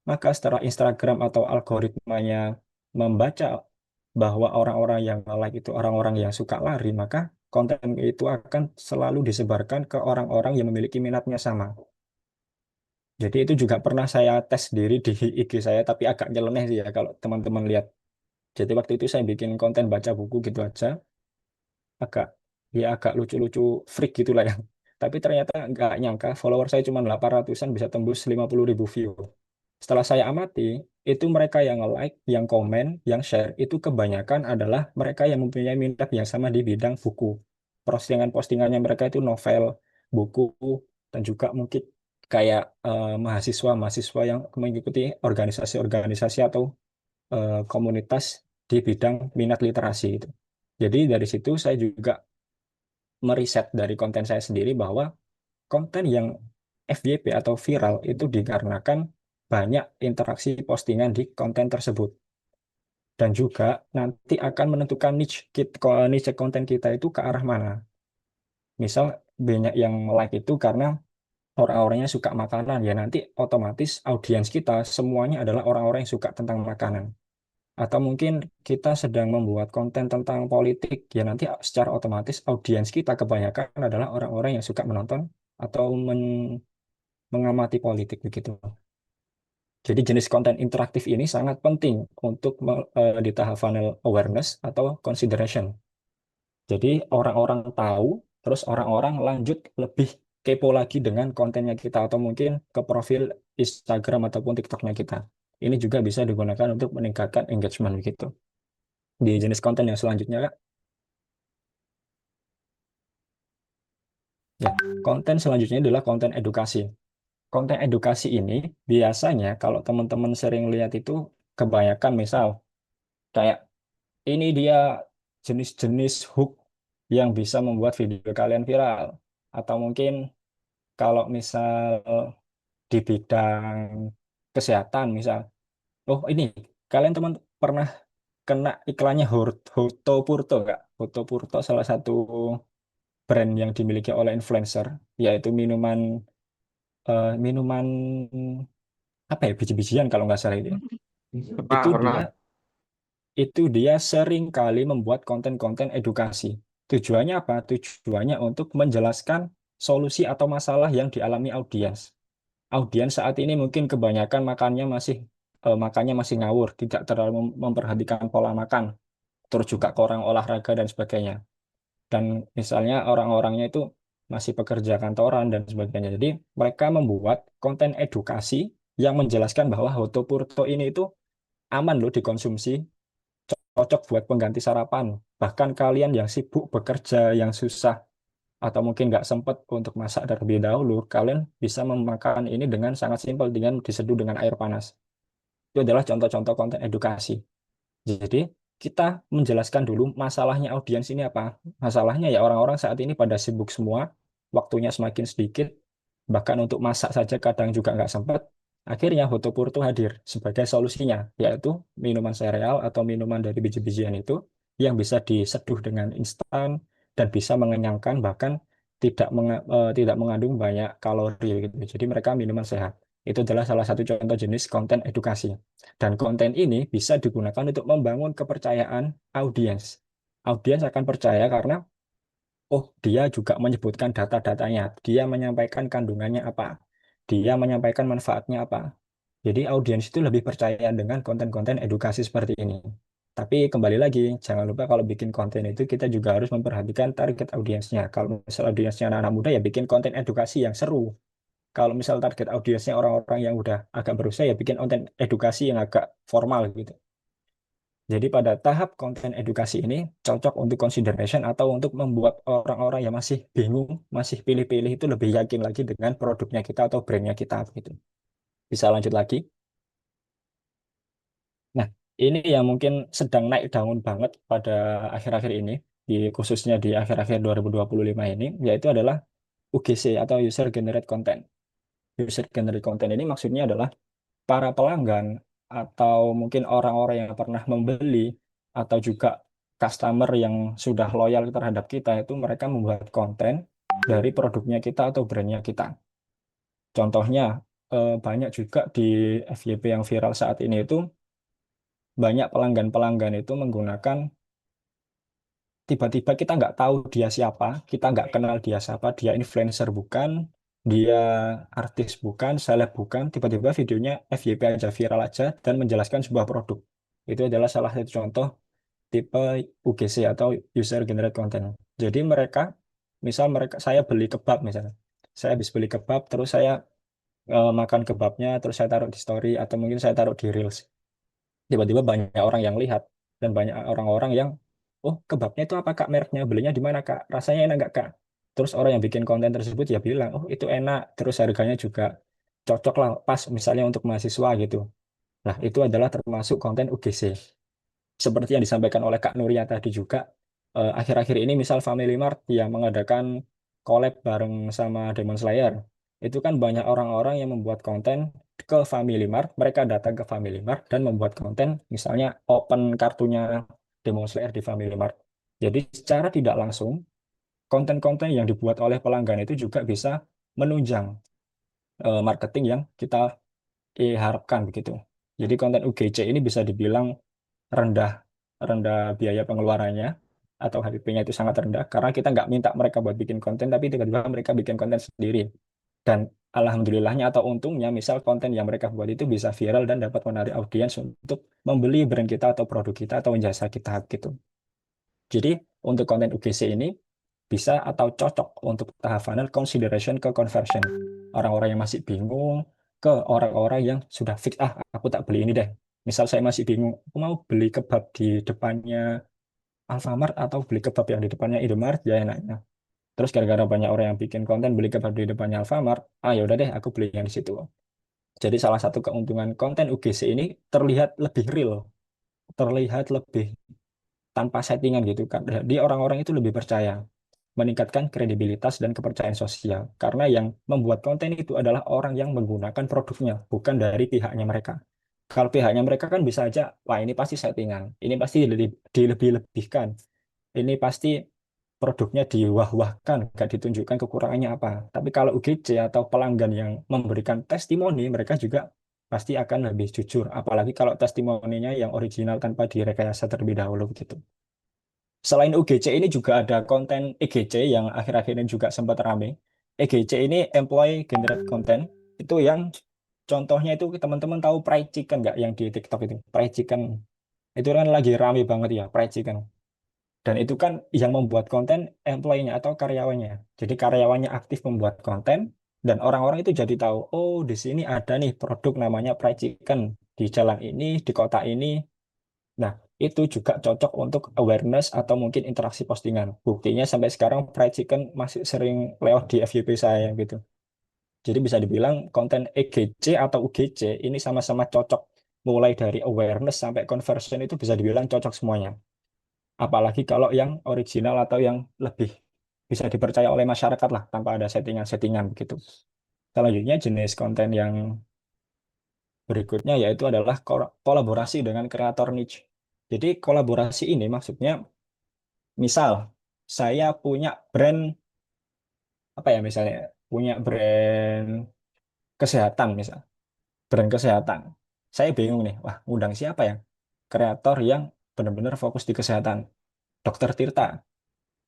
Maka setelah Instagram atau algoritmanya membaca bahwa orang-orang yang like itu orang-orang yang suka lari, maka konten itu akan selalu disebarkan ke orang-orang yang memiliki minatnya sama. Jadi itu juga pernah saya tes diri di IG saya, tapi agak nyeleneh sih ya kalau teman-teman lihat. Jadi waktu itu saya bikin konten baca buku gitu aja, agak ya agak lucu-lucu freak gitulah ya. Tapi ternyata nggak nyangka follower saya cuma 800-an bisa tembus 50.000 view. Setelah saya amati, itu mereka yang like, yang komen, yang share, itu kebanyakan adalah mereka yang mempunyai minat yang sama di bidang buku. Postingan-postingannya mereka itu novel, buku, dan juga mungkin kayak mahasiswa-mahasiswa yang mengikuti organisasi-organisasi atau komunitas di bidang minat literasi itu. Jadi dari situ saya juga meriset dari konten saya sendiri bahwa konten yang FYP atau viral itu dikarenakan banyak interaksi postingan di konten tersebut. Dan juga nanti akan menentukan niche konten kita itu ke arah mana. Misal banyak yang like itu karena orang-orangnya suka makanan, ya nanti otomatis audiens kita semuanya adalah orang-orang yang suka tentang makanan. Atau mungkin kita sedang membuat konten tentang politik, ya nanti secara otomatis audiens kita kebanyakan adalah orang-orang yang suka menonton atau mengamati politik begitu. Jadi jenis konten interaktif ini sangat penting untuk di tahap funnel awareness atau consideration. Jadi orang-orang tahu, terus orang-orang lanjut lebih kepo lagi dengan kontennya kita atau mungkin ke profil Instagram ataupun TikToknya kita. Ini juga bisa digunakan untuk meningkatkan engagement begitu. Di jenis konten yang selanjutnya, Kak. Ya, konten selanjutnya adalah konten edukasi. Konten edukasi ini biasanya kalau teman-teman sering lihat itu kebanyakan misal kayak ini dia jenis-jenis hook yang bisa membuat video kalian viral. Atau mungkin kalau misal di bidang kesehatan misal, oh ini kalian teman pernah kena iklannya Hoto Purto nggak? Hoto Purto salah satu brand yang dimiliki oleh influencer, yaitu minuman apa ya biji-bijian kalau nggak salah itu. Ya. Pernah, Itu pernah. dia sering kali membuat konten-konten edukasi. Tujuannya apa? Tujuannya untuk menjelaskan solusi atau masalah yang dialami audiens. Audiens saat ini mungkin kebanyakan makannya masih ngawur, tidak terlalu memperhatikan pola makan, terus juga kurang olahraga dan sebagainya. Dan misalnya orang-orangnya itu masih pekerja kantoran dan sebagainya. Jadi mereka membuat konten edukasi yang menjelaskan bahwa Hoto Purto ini itu aman loh dikonsumsi, cocok buat pengganti sarapan. Bahkan kalian yang sibuk bekerja, yang susah, atau mungkin nggak sempat untuk masak terlebih dahulu, kalian bisa memakan ini dengan sangat simpel dengan diseduh dengan air panas. Itu adalah contoh-contoh konten edukasi. Jadi kita menjelaskan dulu masalahnya audiens ini apa. Masalahnya ya orang-orang saat ini pada sibuk semua, waktunya semakin sedikit, bahkan untuk masak saja kadang juga nggak sempat. Akhirnya Hotopur itu hadir sebagai solusinya, yaitu minuman sereal atau minuman dari biji-bijian itu yang bisa diseduh dengan instan dan bisa mengenyangkan bahkan tidak mengandung banyak kalori gitu. Jadi mereka minuman sehat. Itu adalah salah satu contoh jenis konten edukasi. Dan konten ini bisa digunakan untuk membangun kepercayaan audiens. Audiens akan percaya karena oh, dia juga menyebutkan data-datanya, dia menyampaikan kandungannya apa, dia menyampaikan manfaatnya apa. Jadi audiens itu lebih percaya dengan konten-konten edukasi seperti ini. Tapi kembali lagi, jangan lupa kalau bikin konten itu kita juga harus memperhatikan target audiensnya. Kalau misal audiensnya anak-anak muda ya bikin konten edukasi yang seru. Kalau misal target audiensnya orang-orang yang udah agak berusia ya bikin konten edukasi yang agak formal gitu. Jadi pada tahap konten edukasi ini cocok untuk consideration atau untuk membuat orang-orang yang masih bingung, masih pilih-pilih itu lebih yakin lagi dengan produknya kita atau brandnya kita gitu. Bisa lanjut lagi. Nah, ini yang mungkin sedang naik daun banget pada akhir-akhir ini, khususnya di akhir-akhir 2025 ini, yaitu adalah UGC atau User Generate Content. User Generate Content ini maksudnya adalah para pelanggan atau mungkin orang-orang yang pernah membeli atau juga customer yang sudah loyal terhadap kita itu mereka membuat konten dari produknya kita atau brandnya kita. Contohnya banyak juga di FYP yang viral saat ini itu banyak pelanggan-pelanggan itu menggunakan tiba-tiba kita nggak tahu dia siapa, kita nggak kenal dia siapa, dia influencer bukan, dia artis bukan, seleb bukan, tiba-tiba videonya FYP aja viral aja dan menjelaskan sebuah produk. Itu adalah salah satu contoh tipe UGC atau user generate content. Jadi misal saya beli kebab misalnya, saya habis beli kebab terus saya makan kebabnya terus saya taruh di story atau mungkin saya taruh di reels. Tiba-tiba banyak orang yang lihat dan banyak orang-orang yang, oh kebabnya itu apa kak mereknya, belinya di mana kak, rasanya enak nggak kak? Terus orang yang bikin konten tersebut ya bilang, oh itu enak, terus harganya juga cocok lah, pas misalnya untuk mahasiswa gitu. Nah, itu adalah termasuk konten UGC. Seperti yang disampaikan oleh Kak Nuria tadi juga, akhir-akhir ini misal Family Mart yang mengadakan collab bareng sama Demon Slayer, itu kan banyak orang-orang yang membuat konten ke Family Mart, mereka datang ke Family Mart dan membuat konten, misalnya open kartunya Demon Slayer di Family Mart. Jadi secara tidak langsung, konten-konten yang dibuat oleh pelanggan itu juga bisa menunjang marketing yang kita harapkan begitu. Jadi konten UGC ini bisa dibilang rendah rendah biaya pengeluarannya atau HPP-nya itu sangat rendah karena kita nggak minta mereka buat bikin konten tapi tiba-tiba mereka bikin konten sendiri dan alhamdulillahnya atau untungnya misal konten yang mereka buat itu bisa viral dan dapat menarik audiens untuk membeli brand kita atau produk kita atau jasa kita gitu. Jadi untuk konten UGC ini bisa atau cocok untuk tahap funnel consideration ke conversion. Orang-orang yang masih bingung ke orang-orang yang sudah fix, ah aku tak beli ini deh. Misal saya masih bingung, aku mau beli kebab di depannya Alfamart atau beli kebab yang di depannya Indomaret ya enaknya. Terus gara-gara banyak orang yang bikin konten beli kebab di depannya Alfamart, ah ya udah deh aku beli yang di situ. Jadi salah satu keuntungan konten UGC ini terlihat lebih real, terlihat lebih tanpa settingan gitu kan. Jadi orang-orang itu lebih percaya, meningkatkan kredibilitas dan kepercayaan sosial. Karena yang membuat konten itu adalah orang yang menggunakan produknya, bukan dari pihaknya mereka. Kalau pihaknya mereka kan bisa aja, wah ini pasti settingan, ini pasti dilebih-lebihkan, ini pasti produknya diwah-wahkan, nggak ditunjukkan kekurangannya apa. Tapi kalau UGC atau pelanggan yang memberikan testimoni, mereka juga pasti akan lebih jujur. Apalagi kalau testimoninya yang original tanpa direkayasa terlebih dahulu gitu. Selain UGC ini juga ada konten EGC yang akhir-akhir ini juga sempat rame. EGC ini Employee Generate Content. Itu yang contohnya itu teman-teman tahu fried chicken nggak yang di TikTok itu? Fried chicken. Itu kan lagi rame banget ya, fried chicken. Dan itu kan yang membuat konten employee-nya atau karyawannya. Jadi karyawannya aktif membuat konten dan orang-orang itu jadi tahu, oh di sini ada nih produk namanya fried chicken di jalan ini, di kota ini. Nah, itu juga cocok untuk awareness atau mungkin interaksi postingan. Buktinya sampai sekarang fried chicken masih sering lewat di FYP saya gitu. Jadi bisa dibilang konten EGC atau UGC ini sama-sama cocok. Mulai dari awareness sampai conversion itu bisa dibilang cocok semuanya. Apalagi kalau yang original atau yang lebih bisa dipercaya oleh masyarakat lah tanpa ada settingan-settingan begitu. Selanjutnya jenis konten yang berikutnya yaitu adalah kolaborasi dengan kreator niche. Jadi kolaborasi ini maksudnya misal saya punya brand apa ya misalnya punya brand kesehatan misal, brand kesehatan. Saya bingung nih, wah undang siapa ya? Kreator yang benar-benar fokus di kesehatan. Dokter Tirta.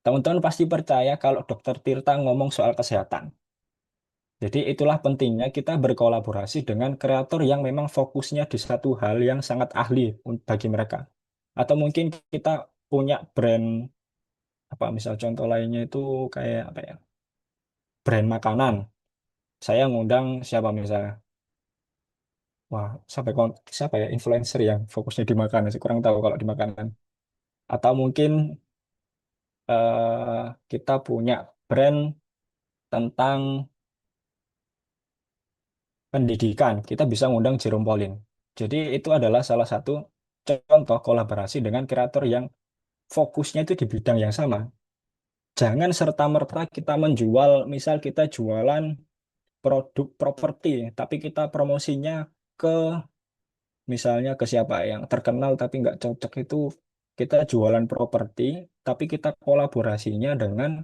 Teman-teman pasti percaya kalau Dokter Tirta ngomong soal kesehatan. Jadi itulah pentingnya kita berkolaborasi dengan kreator yang memang fokusnya di satu hal yang sangat ahli bagi mereka. Atau mungkin kita punya brand apa misal contoh lainnya itu kayak apa ya? Brand makanan. Saya ngundang siapa misalnya? Wah, siapa ya influencer yang fokusnya di makanan. Saya kurang tahu kalau di makanan. Atau mungkin kita punya brand tentang pendidikan, kita bisa ngundang Jerome Pauline. Jadi itu adalah salah satu contoh kolaborasi dengan kreator yang fokusnya itu di bidang yang sama. Jangan serta-merta kita menjual, misal kita jualan produk properti, tapi kita promosinya ke misalnya ke siapa yang terkenal tapi nggak cocok itu kita jualan properti, tapi kita kolaborasinya dengan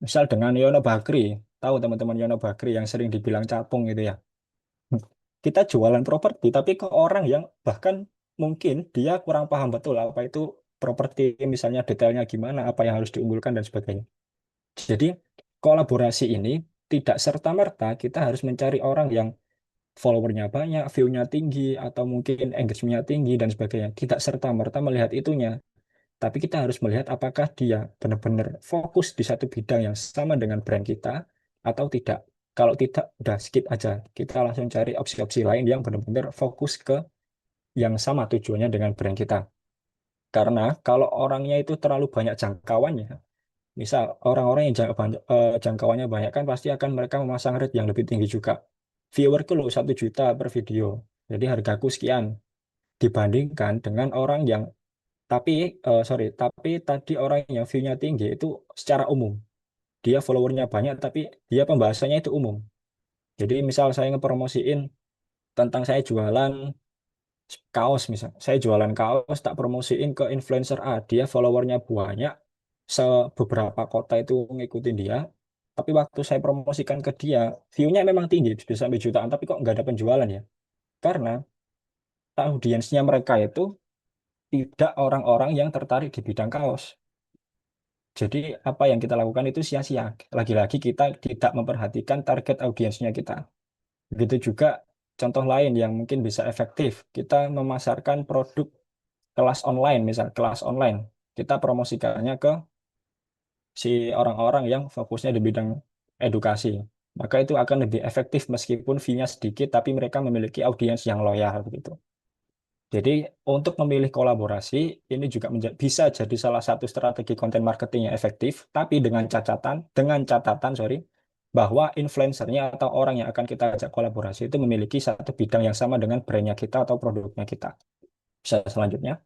misal dengan Yono Bakri. Tahu teman-teman Yono Bakri yang sering dibilang capung gitu ya. Kita jualan properti tapi ke orang yang bahkan mungkin dia kurang paham betul apa itu properti, misalnya detailnya gimana, apa yang harus diunggulkan dan sebagainya. Jadi kolaborasi ini tidak serta-merta kita harus mencari orang yang followernya banyak, view-nya tinggi, atau mungkin engagement-nya tinggi dan sebagainya. Tidak serta-merta melihat itunya, tapi kita harus melihat apakah dia benar-benar fokus di satu bidang yang sama dengan brand kita atau tidak. Kalau tidak, udah skip aja. Kita langsung cari opsi-opsi lain yang benar-benar fokus ke yang sama tujuannya dengan brand kita. Karena kalau orangnya itu terlalu banyak jangkauannya, misal orang-orang yang jangkauannya banyak kan pasti akan mereka memasang rate yang lebih tinggi juga. Viewer ke lo 1 juta per video. Jadi hargaku sekian dibandingkan dengan orang yang tapi tadi orang yang view-nya tinggi itu secara umum. Dia followernya banyak tapi dia pembahasannya itu umum. Jadi misal saya ngepromosiin tentang saya jualan kaos misal. Saya jualan kaos tak promosiin ke influencer A, dia followernya banyak, beberapa kota itu ngikutin dia. Tapi waktu saya promosikan ke dia, view-nya memang tinggi, bisa sampai jutaan, tapi kok nggak ada penjualan ya? Karena audiensnya mereka itu tidak orang-orang yang tertarik di bidang kaos. Jadi apa yang kita lakukan itu sia-sia. Lagi-lagi kita tidak memperhatikan target audiensnya kita. Begitu juga contoh lain yang mungkin bisa efektif. Kita memasarkan produk kelas online, misal kelas online. Kita promosikannya ke si orang-orang yang fokusnya di bidang edukasi. Maka itu akan lebih efektif meskipun fee-nya sedikit, tapi mereka memiliki audiens yang loyal begitu. Jadi untuk memilih kolaborasi ini juga bisa jadi salah satu strategi konten marketing yang efektif, tapi dengan catatan sorry, bahwa influencernya atau orang yang akan kita ajak kolaborasi itu memiliki satu bidang yang sama dengan brandnya kita atau produknya kita. Bisa selanjutnya.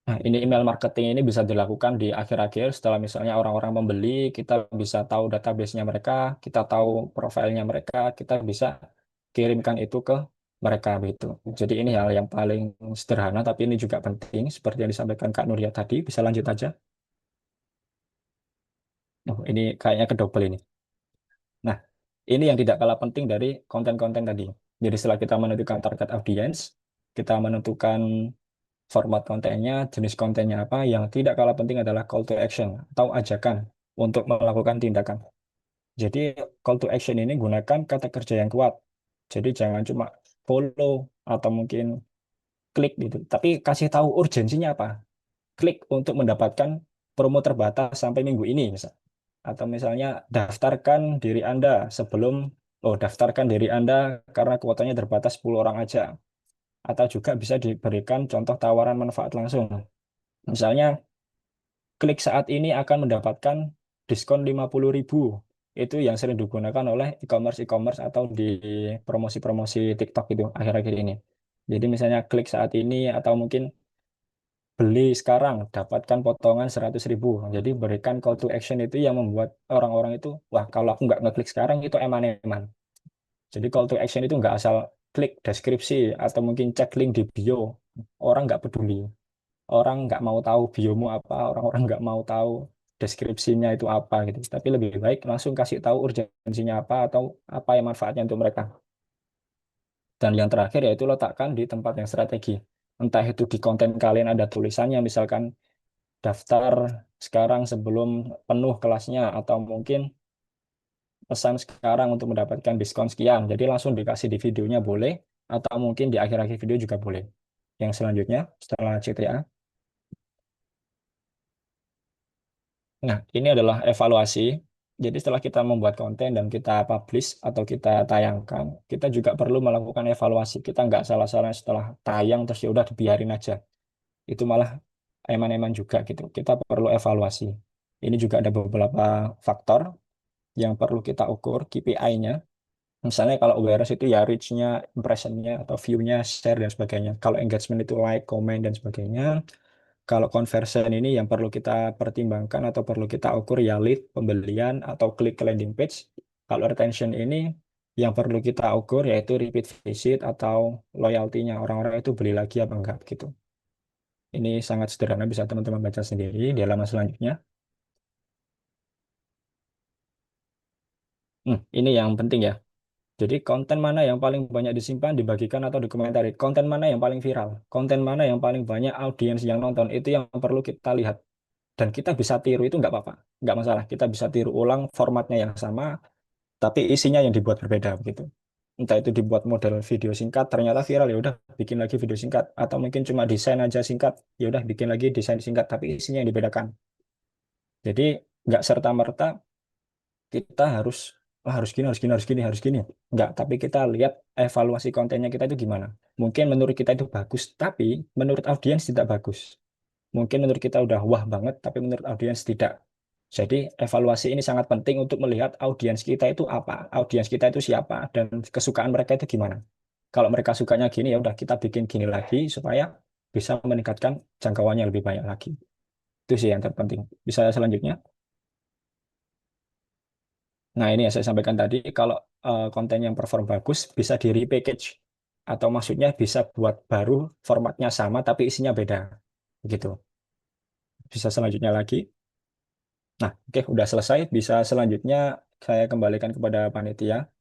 Nah, ini email marketing ini bisa dilakukan di akhir-akhir setelah misalnya orang-orang membeli, kita bisa tahu database-nya mereka, kita tahu profilnya mereka, kita bisa kirimkan itu ke mereka gitu. Jadi ini hal yang paling sederhana, tapi ini juga penting seperti yang disampaikan Kak Nuria tadi. Bisa lanjut aja. Oh, ini kayaknya kedouble ini. Nah, ini yang tidak kalah penting dari konten-konten tadi. Jadi setelah kita menentukan target audience, kita menentukan format kontennya, jenis kontennya apa, yang tidak kalah penting adalah call to action atau ajakan untuk melakukan tindakan. Jadi call to action ini gunakan kata kerja yang kuat. Jadi jangan cuma follow atau mungkin klik gitu, tapi kasih tahu urgensinya apa. Klik untuk mendapatkan promo terbatas sampai minggu ini misal. Atau misalnya daftarkan diri Anda karena kuotanya terbatas 10 orang aja. Atau juga bisa diberikan contoh tawaran manfaat langsung. Misalnya, klik saat ini akan mendapatkan diskon 50.000. Itu yang sering digunakan oleh e-commerce atau di promosi-promosi TikTok itu akhir-akhir ini. Jadi misalnya klik saat ini atau mungkin beli sekarang dapatkan potongan 100.000. Jadi berikan call to action itu yang membuat orang-orang itu, wah kalau aku nggak ngeklik sekarang itu eman-eman. Jadi call to action itu nggak asal klik deskripsi atau mungkin cek link di bio. Orang nggak peduli. Orang nggak mau tahu biomu apa, orang-orang nggak mau tahu deskripsinya itu apa gitu. Tapi lebih baik langsung kasih tahu urgensinya apa atau apa yang manfaatnya untuk mereka. Dan yang terakhir yaitu letakkan di tempat yang strategi. Entah itu di konten kalian ada tulisannya, misalkan daftar sekarang sebelum penuh kelasnya, atau mungkin pesan sekarang untuk mendapatkan diskon sekian. Jadi langsung dikasih di videonya boleh, atau mungkin di akhir-akhir video juga boleh. Yang selanjutnya setelah CTA. Nah, ini adalah evaluasi. Jadi setelah kita membuat konten dan kita publish atau kita tayangkan, kita juga perlu melakukan evaluasi. Kita nggak salah-salah setelah tayang terus ya udah dibiarin aja. Itu malah eman-eman juga gitu. Kita perlu evaluasi. Ini juga ada beberapa faktor yang perlu kita ukur KPI-nya. Misalnya kalau awareness itu ya reach-nya, impression-nya, atau view-nya, share, dan sebagainya. Kalau engagement itu like, comment, dan sebagainya. Kalau conversion ini yang perlu kita pertimbangkan atau perlu kita ukur ya lead, pembelian, atau klik ke landing page. Kalau retention ini yang perlu kita ukur yaitu repeat visit atau loyalty-nya. Orang-orang itu beli lagi apa enggak gitu. Ini sangat sederhana, bisa teman-teman baca sendiri di halaman selanjutnya. Ini yang penting ya. Jadi konten mana yang paling banyak disimpan, dibagikan, atau dikomentari? Konten mana yang paling viral? Konten mana yang paling banyak audiens yang nonton? Itu yang perlu kita lihat. Dan kita bisa tiru itu nggak apa-apa. Nggak masalah. Kita bisa tiru ulang formatnya yang sama, tapi isinya yang dibuat berbeda begitu. Entah itu dibuat model video singkat, ternyata viral, ya udah bikin lagi video singkat. Atau mungkin cuma desain aja singkat, ya udah bikin lagi desain singkat, tapi isinya yang dibedakan. Jadi nggak serta-merta kita harus harus gini, harus gini, harus gini, harus gini. Enggak, tapi kita lihat evaluasi kontennya kita itu gimana. Mungkin menurut kita itu bagus, tapi menurut audiens tidak bagus. Mungkin menurut kita udah wah banget, tapi menurut audiens tidak. Jadi evaluasi ini sangat penting untuk melihat audiens kita itu apa, audiens kita itu siapa, dan kesukaan mereka itu gimana. Kalau mereka sukanya gini, ya udah kita bikin gini lagi supaya bisa meningkatkan jangkauannya lebih banyak lagi. Itu sih yang terpenting. Bisa selanjutnya. Nah, ini yang saya sampaikan tadi, kalau konten yang perform bagus bisa di repackage atau maksudnya bisa buat baru, formatnya sama tapi isinya beda. Begitu. Bisa selanjutnya lagi. Nah, oke, udah selesai. Bisa selanjutnya saya kembalikan kepada panitia.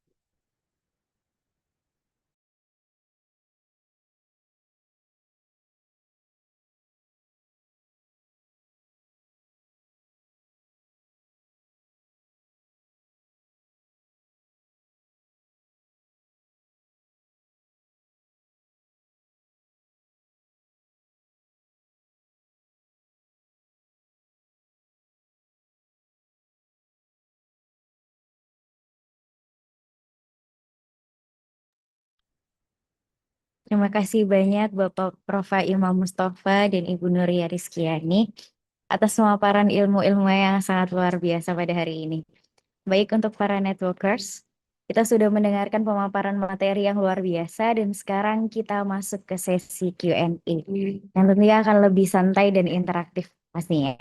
Terima kasih banyak Bapak Profa Imam Mustafa dan Ibu Nuria Rizkyani atas pemaparan ilmu-ilmu yang sangat luar biasa pada hari ini. Baik untuk para networkers, kita sudah mendengarkan pemaparan materi yang luar biasa dan sekarang kita masuk ke sesi Q&A yang tentunya akan lebih santai dan interaktif pastinya.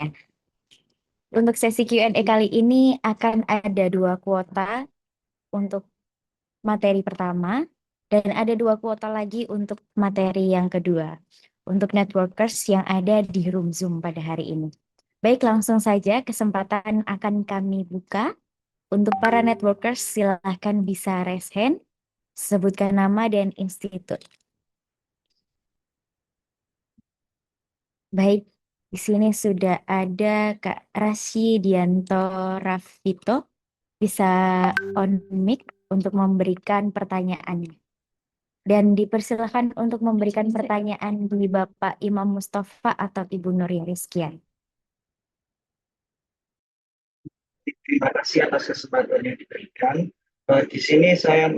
Untuk sesi Q&A kali ini akan ada 2 kuota untuk materi pertama dan ada 2 kuota lagi untuk materi yang kedua untuk networkers yang ada di room Zoom pada hari ini. Baik, langsung saja kesempatan akan kami buka. Untuk para networkers, silahkan bisa raise hand, sebutkan nama dan institut. Baik, di sini sudah ada Kak Rasyidianto Rafito. Bisa on mic untuk memberikan pertanyaannya. Dan dipersilakan untuk memberikan pertanyaan di Bapak Imam Mustafa atau Ibu Nuria Rizkian. Terima kasih atas kesempatan yang diberikan. Di sini saya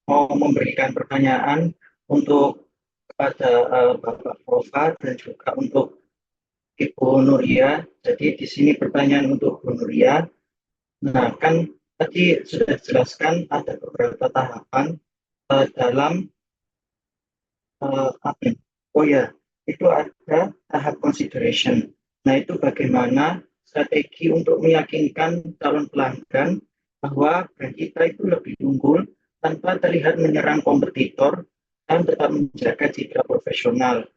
mau memberikan pertanyaan untuk kepada Bapak Profa dan juga untuk Ibu Nuria. Jadi di sini pertanyaan untuk Bu Nuria. Nah, kan tadi sudah dijelaskan ada beberapa tahapan dalam apa ya? Oh ya, itu ada tahap consideration. Nah, itu bagaimana strategi untuk meyakinkan calon pelanggan bahwa brand kita itu lebih unggul tanpa terlihat menyerang kompetitor dan tetap menjaga citra profesional.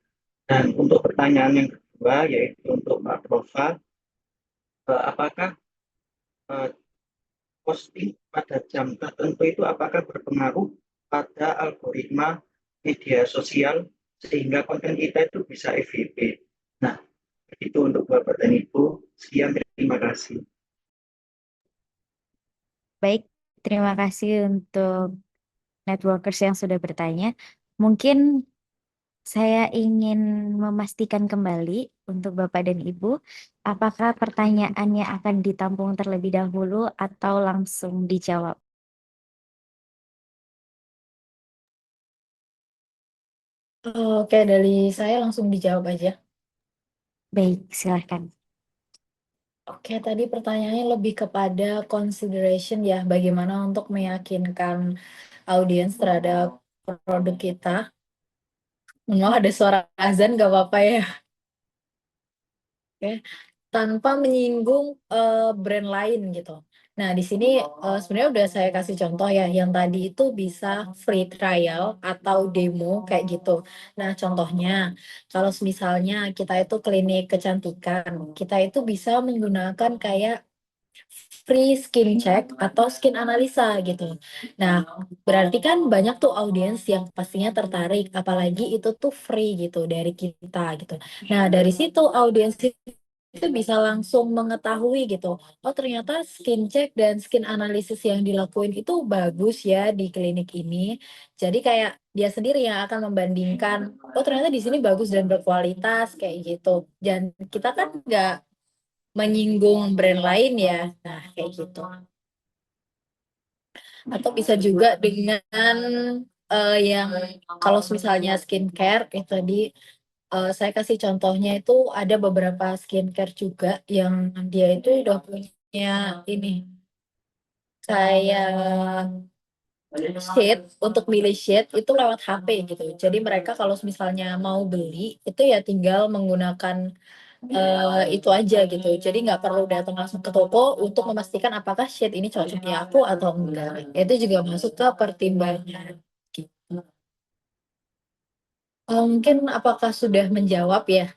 Dan untuk pertanyaan yang kedua, yaitu untuk Pak Prova, apakah eh, posting pada jam tertentu itu apakah berpengaruh pada algoritma media sosial sehingga konten kita itu bisa FYP. Nah, itu untuk Bapak dan Ibu. Sekian, terima kasih. Baik, terima kasih untuk networkers yang sudah bertanya. Mungkin saya ingin memastikan kembali untuk Bapak dan Ibu, apakah pertanyaannya akan ditampung terlebih dahulu atau langsung dijawab? Oke, dari saya langsung dijawab aja. Baik, silahkan. Oke, tadi pertanyaannya lebih kepada consideration ya, bagaimana untuk meyakinkan audiens terhadap produk kita. Memang ada suara azan, nggak apa-apa ya. Oke, tanpa menyinggung brand lain gitu. Nah, di sini sebenarnya udah saya kasih contoh ya, yang tadi itu bisa free trial atau demo kayak gitu. Nah, contohnya kalau misalnya kita itu klinik kecantikan, kita itu bisa menggunakan kayak free skin check atau skin analisa gitu. Nah, berarti kan banyak tuh audiens yang pastinya tertarik, apalagi itu tuh free gitu dari kita gitu. Nah, dari situ audiens itu bisa langsung mengetahui gitu. Oh, ternyata skin check dan skin analisis yang dilakuin itu bagus ya di klinik ini. Jadi kayak dia sendiri yang akan membandingkan, oh ternyata di sini bagus dan berkualitas kayak gitu. Dan kita kan nggak menyinggung brand lain ya. Nah, kayak gitu. Atau bisa juga dengan yang kalau misalnya skincare itu tadi saya kasih contohnya itu ada beberapa skincare juga yang dia itu udah punya ini kayak sheet untuk milih sheet itu lewat HP gitu. Jadi mereka kalau misalnya mau beli itu ya tinggal menggunakan itu aja gitu. Jadi nggak perlu datang langsung ke toko untuk memastikan apakah sheet ini cocok di aku atau enggak. Itu juga masuk ke pertimbangan. Gitu. Mungkin apakah sudah menjawab ya?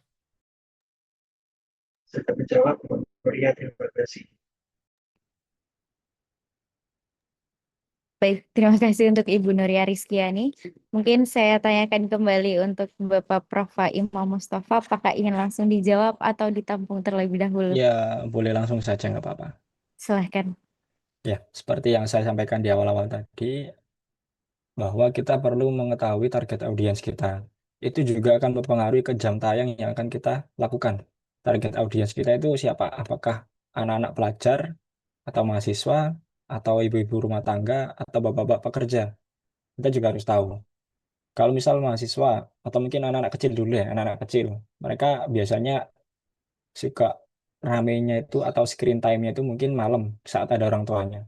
Sudah menjawab, Bu Nuria, terima kasih. Baik, terima kasih untuk Ibu Nuria Rizkiani. Mungkin saya tanyakan kembali untuk Bapak Prof. Imam Mustafa, apakah ingin langsung dijawab atau ditampung terlebih dahulu? Ya, boleh langsung saja, nggak apa-apa. Silahkan. Ya, seperti yang saya sampaikan di awal-awal tadi, bahwa kita perlu mengetahui target audiens kita. Itu juga akan mempengaruhi ke jam tayang yang akan kita lakukan. Target audiens kita itu siapa? Apakah anak-anak pelajar, atau mahasiswa, atau ibu-ibu rumah tangga, atau bapak-bapak pekerja? Kita juga harus tahu. Kalau misal mahasiswa, atau mungkin anak-anak kecil dulu ya, anak-anak kecil, mereka biasanya suka ramenya itu atau screen time-nya itu mungkin malam saat ada orang tuanya.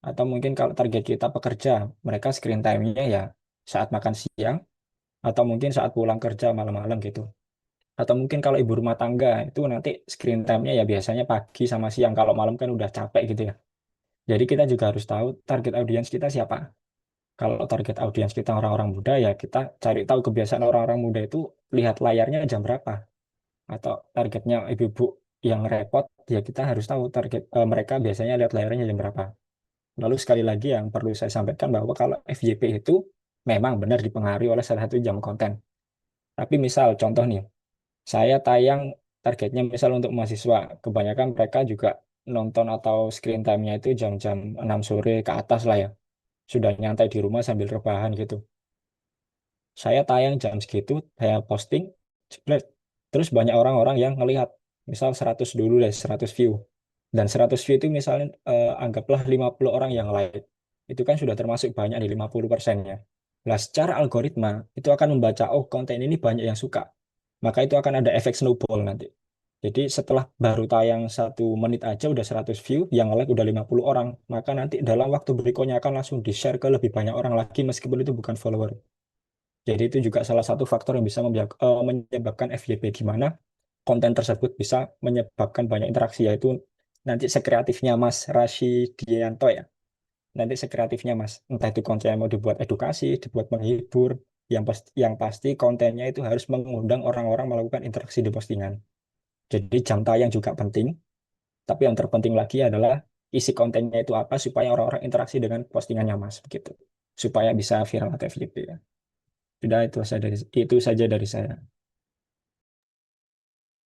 Atau mungkin kalau target kita pekerja, mereka screen time-nya ya saat makan siang, atau mungkin saat pulang kerja malam-malam gitu. Atau mungkin kalau ibu rumah tangga itu nanti screen time-nya ya biasanya pagi sama siang. Kalau malam kan udah capek gitu ya. Jadi kita juga harus tahu target audiens kita siapa. Kalau target audiens kita orang-orang muda ya kita cari tahu kebiasaan orang-orang muda itu lihat layarnya jam berapa. Atau targetnya ibu-ibu yang repot ya kita harus tahu target mereka biasanya lihat layarnya jam berapa. Lalu sekali lagi yang perlu saya sampaikan bahwa kalau FYP itu memang benar dipengaruhi oleh salah satu jam konten. Tapi misal contoh nih, saya tayang targetnya misal untuk mahasiswa, kebanyakan mereka juga nonton atau screen time-nya itu jam-jam 6 sore ke atas lah ya. Sudah nyantai di rumah sambil rebahan gitu. Saya tayang jam segitu, saya posting, jebret. Terus banyak orang-orang yang ngelihat, misal 100 dulu deh, 100 view. Dan 100 view itu misalnya anggaplah 50 orang yang like. Itu kan sudah termasuk banyak di 50%-nya. Nah, secara algoritma, itu akan membaca, oh konten ini banyak yang suka. Maka itu akan ada efek snowball nanti. Jadi setelah baru tayang 1 menit aja udah 100 view, yang like udah 50 orang. Maka nanti dalam waktu berikutnya akan langsung di-share ke lebih banyak orang lagi meskipun itu bukan follower. Jadi itu juga salah satu faktor yang bisa menyebabkan FYP, di mana konten tersebut bisa menyebabkan banyak interaksi, yaitu nanti sekreatifnya Mas Rashidianto ya. Nanti sekreatifnya Mas, entah itu konten yang mau dibuat edukasi, dibuat menghibur, yang pasti kontennya itu harus mengundang orang-orang melakukan interaksi di postingan. Jadi jam tayang juga penting, tapi yang terpenting lagi adalah isi kontennya itu apa supaya orang-orang interaksi dengan postingannya Mas begitu. Supaya bisa viral atau FYP ya. Sudah itu saja dari saya.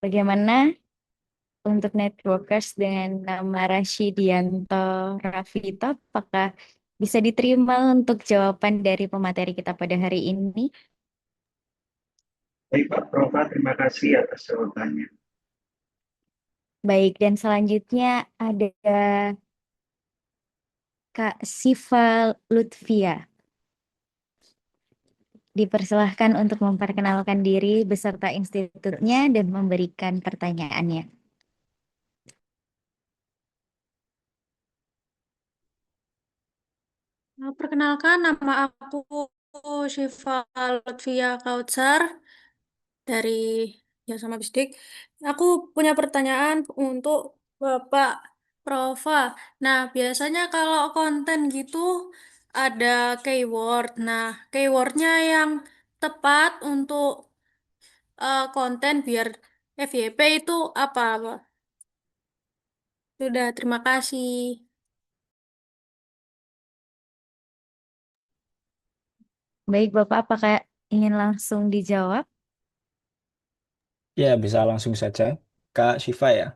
Bagaimana untuk networkers dengan nama Rashidianto Rafito, apakah bisa diterima untuk jawaban dari pemateri kita pada hari ini? Baik, Pak Prof, terima kasih atas jawabannya. Baik, dan selanjutnya ada Kak Siva Lutfia. Dipersilahkan untuk memperkenalkan diri beserta institutnya dan memberikan pertanyaannya. Perkenalkan, nama aku Syifa Lutfia Kautsar dari Yasama Bisdik. Aku punya pertanyaan untuk Bapak Profa. Nah, biasanya kalau konten gitu ada keyword. Nah, keywordnya yang tepat untuk konten biar FYP itu apa, Pak? Sudah, terima kasih. Baik, Bapak, apakah ingin langsung dijawab? Ya, bisa langsung saja. Kak Shiva ya.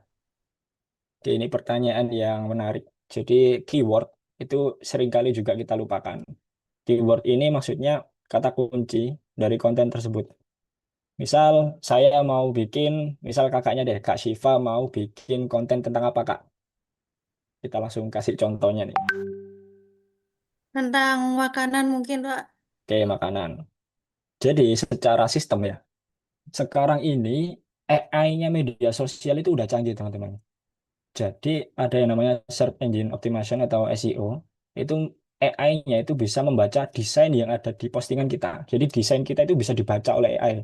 Oke, ini pertanyaan yang menarik. Jadi keyword itu seringkali juga kita lupakan. Keyword ini maksudnya kata kunci dari konten tersebut. Misal saya mau bikin, misal kakaknya deh, Kak Shiva mau bikin konten tentang apa, Kak? Kita langsung kasih contohnya nih. Tentang makanan mungkin, Pak. Oke, makanan. Jadi secara sistem ya, sekarang ini AI-nya media sosial itu udah canggih, teman-teman. Jadi ada yang namanya Search Engine Optimization atau SEO. Itu AI-nya itu bisa membaca desain yang ada di postingan kita. Jadi desain kita itu bisa dibaca oleh AI.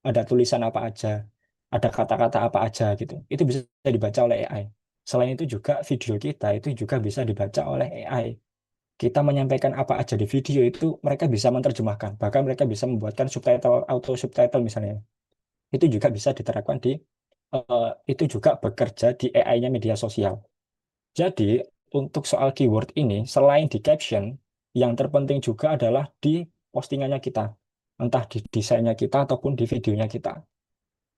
Ada tulisan apa aja, ada kata-kata apa aja gitu. Itu bisa dibaca oleh AI. Selain itu juga video kita itu juga bisa dibaca oleh AI. Kita menyampaikan apa aja di video itu mereka bisa menerjemahkan. Bahkan mereka bisa membuatkan subtitle, auto subtitle misalnya. Itu juga bisa diterapkan itu juga bekerja di AI-nya media sosial. Jadi, untuk soal keyword ini, selain di caption, yang terpenting juga adalah di postingannya kita. Entah di desainnya kita ataupun di videonya kita.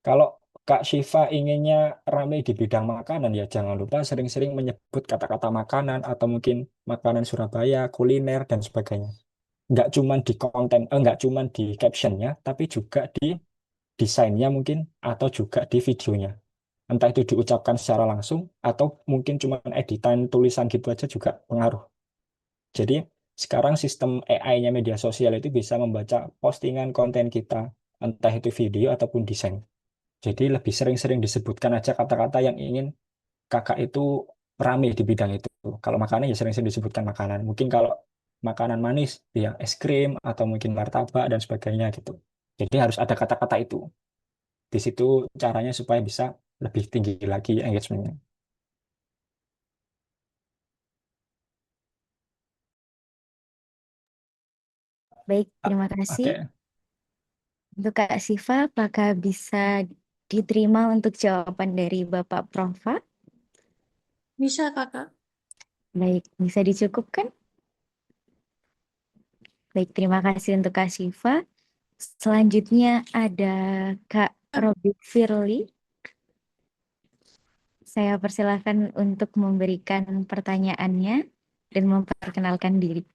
Kalau Kak Shiva inginnya ramai di bidang makanan, ya jangan lupa sering-sering menyebut kata-kata makanan atau mungkin makanan Surabaya, kuliner, dan sebagainya. Nggak cuman di captionnya, tapi juga di desainnya mungkin, atau juga di videonya. Entah itu diucapkan secara langsung atau mungkin cuma editan tulisan gitu aja juga pengaruh. Jadi sekarang sistem AI-nya media sosial itu bisa membaca postingan konten kita, entah itu video ataupun desain. Jadi lebih sering-sering disebutkan aja kata-kata yang ingin kakak itu rame di bidang itu. Kalau makanan ya sering-sering disebutkan makanan. Mungkin kalau makanan manis ya es krim atau mungkin martabak dan sebagainya gitu. Jadi harus ada kata-kata itu. Di situ caranya supaya bisa lebih tinggi lagi engagementnya. Baik, Ah, terima kasih. Oke. Untuk Kak Siva, apakah bisa diterima untuk jawaban dari Bapak Profa? Bisa, Kakak. Baik, bisa dicukupkan? Baik, terima kasih untuk Kak Siva. Selanjutnya ada Kak Robi Firly. Saya persilahkan untuk memberikan pertanyaannya dan memperkenalkan diri.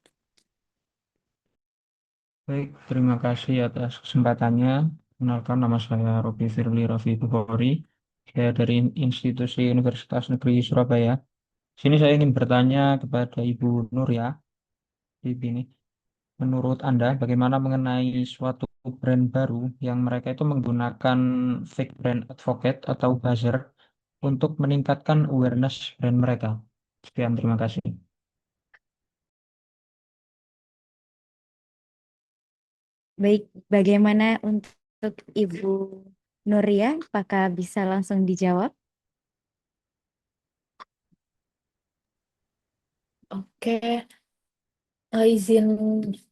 Baik, terima kasih atas kesempatannya. Kenalkan, nama saya Robi Firly Raffi Bukhori. Saya dari Institusi Universitas Negeri Surabaya. Sini saya ingin bertanya kepada Ibu Nur ya. Ibu ini, menurut Anda bagaimana mengenai suatu brand baru yang mereka itu menggunakan fake brand advocate atau buzzer untuk meningkatkan awareness brand mereka? Sekian, terima kasih. Baik, bagaimana untuk Ibu Nuria? Apakah bisa langsung dijawab? Oke, izin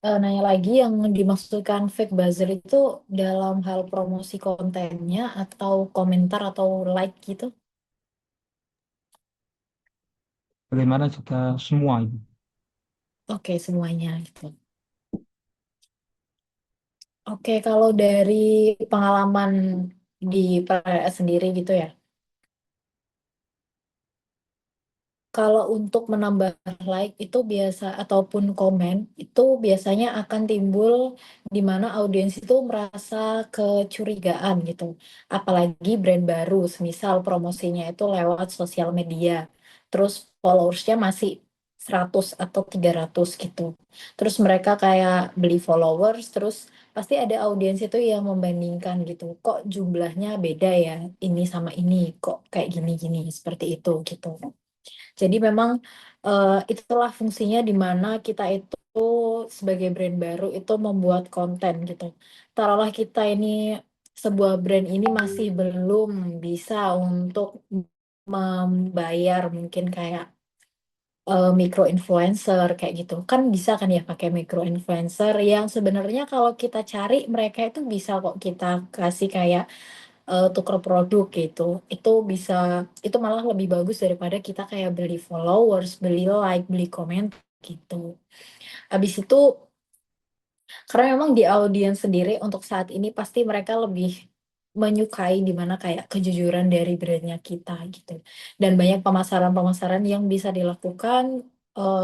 nanya lagi yang dimaksudkan fake buzzer itu dalam hal promosi kontennya atau komentar atau like gitu? Bagaimana jika semua Ibu? Oke, semuanya gitu. Oke, kalau dari pengalaman di PRS sendiri gitu ya. Kalau untuk menambah like itu biasa ataupun komen itu biasanya akan timbul di mana audiens itu merasa kecurigaan gitu. Apalagi brand baru, semisal promosinya itu lewat sosial media. Terus followersnya masih 100 atau 300 gitu. Terus mereka kayak beli followers, terus pasti ada audiens itu yang membandingkan gitu. Kok jumlahnya beda ya, ini sama ini, kok kayak gini-gini, seperti itu gitu. Jadi memang itulah fungsinya di mana kita itu sebagai brand baru itu membuat konten gitu. Taruhlah kita ini sebuah brand ini masih belum bisa untuk membayar mungkin kayak micro influencer kayak gitu. Kan bisa kan ya pakai micro influencer yang sebenarnya kalau kita cari mereka itu bisa kok kita kasih kayak tuker produk gitu. Itu bisa, itu malah lebih bagus daripada kita kayak beli followers, beli like, beli komen gitu. Habis itu, karena memang di audiens sendiri untuk saat ini pasti mereka lebih menyukai di mana kayak kejujuran dari brandnya kita gitu. Dan banyak pemasaran-pemasaran yang bisa dilakukan.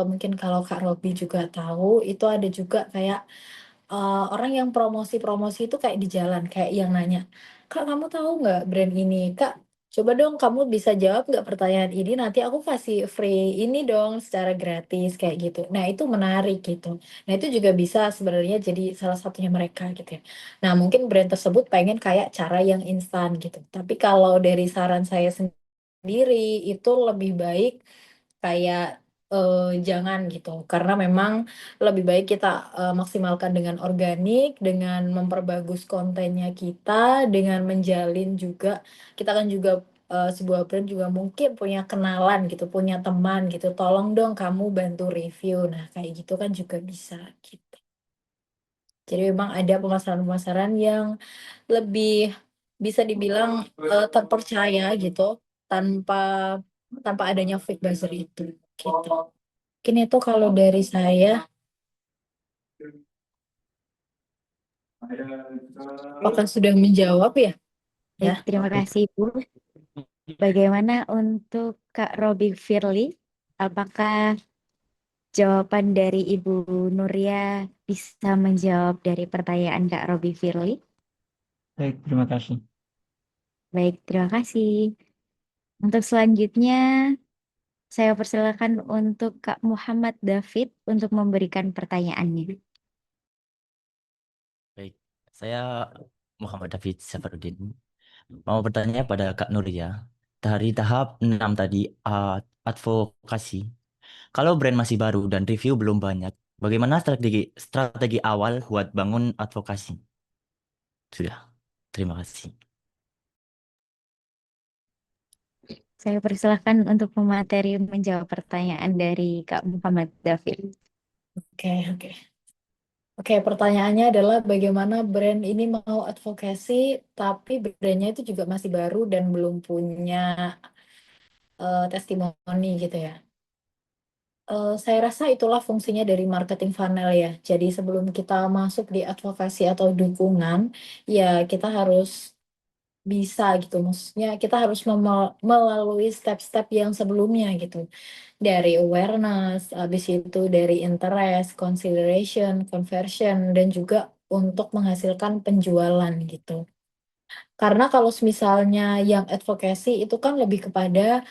Mungkin kalau Kak Robi juga tahu, itu ada juga kayak orang yang promosi-promosi itu kayak di jalan, kayak yang nanya, Kak kamu tahu nggak brand ini? Kak, coba dong kamu bisa jawab nggak pertanyaan ini, nanti aku kasih free ini dong secara gratis kayak gitu. Nah itu menarik gitu. Nah itu juga bisa sebenarnya jadi salah satunya mereka gitu ya. Nah mungkin brand tersebut pengen kayak cara yang instan gitu. Tapi kalau dari saran saya sendiri, sendiri itu lebih baik kayak jangan gitu. Karena memang lebih baik kita maksimalkan dengan organik, dengan memperbagus kontennya kita, dengan menjalin juga kita kan juga sebuah brand juga mungkin punya kenalan gitu, punya teman gitu. Tolong dong kamu bantu review. Nah, kayak gitu kan juga bisa gitu. Jadi memang ada pemasaran-pemasaran yang lebih bisa dibilang terpercaya gitu tanpa tanpa adanya fake buzzer itu gitu. Mungkin itu kalau dari saya. Apakah sudah menjawab ya? Baik, Ya. terima kasih Ibu. Bagaimana untuk Kak Robi Firly? Apakah jawaban dari Ibu Nuria bisa menjawab dari pertanyaan Kak Robi Firly? Baik, terima kasih. Baik, terima kasih. Untuk selanjutnya, saya persilakan untuk Kak Muhammad David untuk memberikan pertanyaannya. Baik, saya Muhammad David Safarudin. Mau bertanya pada Kak Nuria, dari tahap 6 tadi, advokasi. Kalau brand masih baru dan review belum banyak, bagaimana strategi awal buat bangun advokasi? Sudah, terima kasih. Saya persilahkan untuk pemateri menjawab pertanyaan dari Kak Muhammad David. Oke. Oke, pertanyaannya adalah bagaimana brand ini mau advokasi tapi brandnya itu juga masih baru dan belum punya testimoni gitu ya. Saya rasa itulah fungsinya dari marketing funnel ya. Jadi sebelum kita masuk di advokasi atau dukungan, ya kita harus bisa gitu. Maksudnya kita harus melalui step-step yang sebelumnya gitu. Dari awareness, habis itu dari interest, consideration, conversion, dan juga untuk menghasilkan penjualan gitu. Karena kalau misalnya yang advocacy itu kan lebih kepada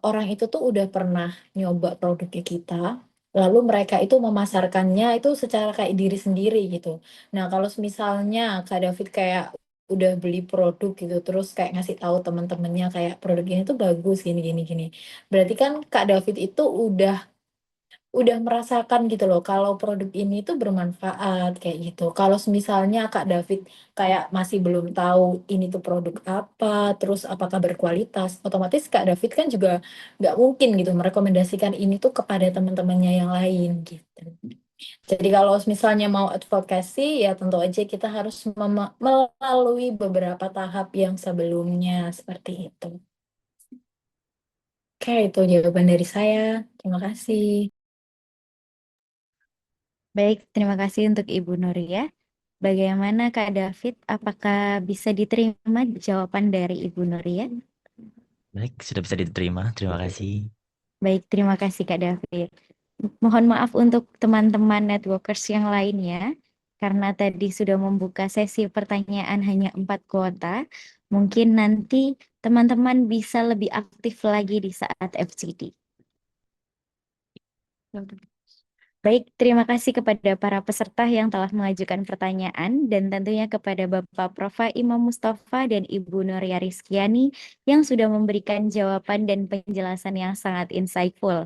orang itu tuh udah pernah nyoba produknya kita, lalu mereka itu memasarkannya itu secara kayak diri sendiri gitu. Nah, kalau misalnya Kak David kayak udah beli produk gitu, terus kayak ngasih tahu teman-temannya kayak produk ini tuh bagus gini gini gini. Berarti kan Kak David itu udah merasakan gitu loh kalau produk ini tuh bermanfaat kayak gitu. Kalau misalnya Kak David kayak masih belum tahu ini tuh produk apa, terus apakah berkualitas, otomatis Kak David kan juga nggak mungkin gitu merekomendasikan ini tuh kepada teman-temannya yang lain gitu. Jadi kalau misalnya mau advokasi ya tentu aja kita harus melalui beberapa tahap yang sebelumnya seperti itu. Oke, itu jawaban dari saya. Terima kasih. Baik, terima kasih untuk Ibu Nuria. Bagaimana Kak David? Apakah bisa diterima jawaban dari Ibu Nuria? Baik, sudah bisa diterima. Terima kasih. Baik, terima kasih Kak David. Mohon maaf untuk teman-teman networkers yang lainnya, karena tadi sudah membuka sesi pertanyaan hanya 4 kuota. Mungkin nanti teman-teman bisa lebih aktif lagi di saat FGD. Baik, terima kasih kepada para peserta yang telah mengajukan pertanyaan dan tentunya kepada Bapak Prof. Imam Mustafa dan Ibu Nuria Rizkyani yang sudah memberikan jawaban dan penjelasan yang sangat insightful.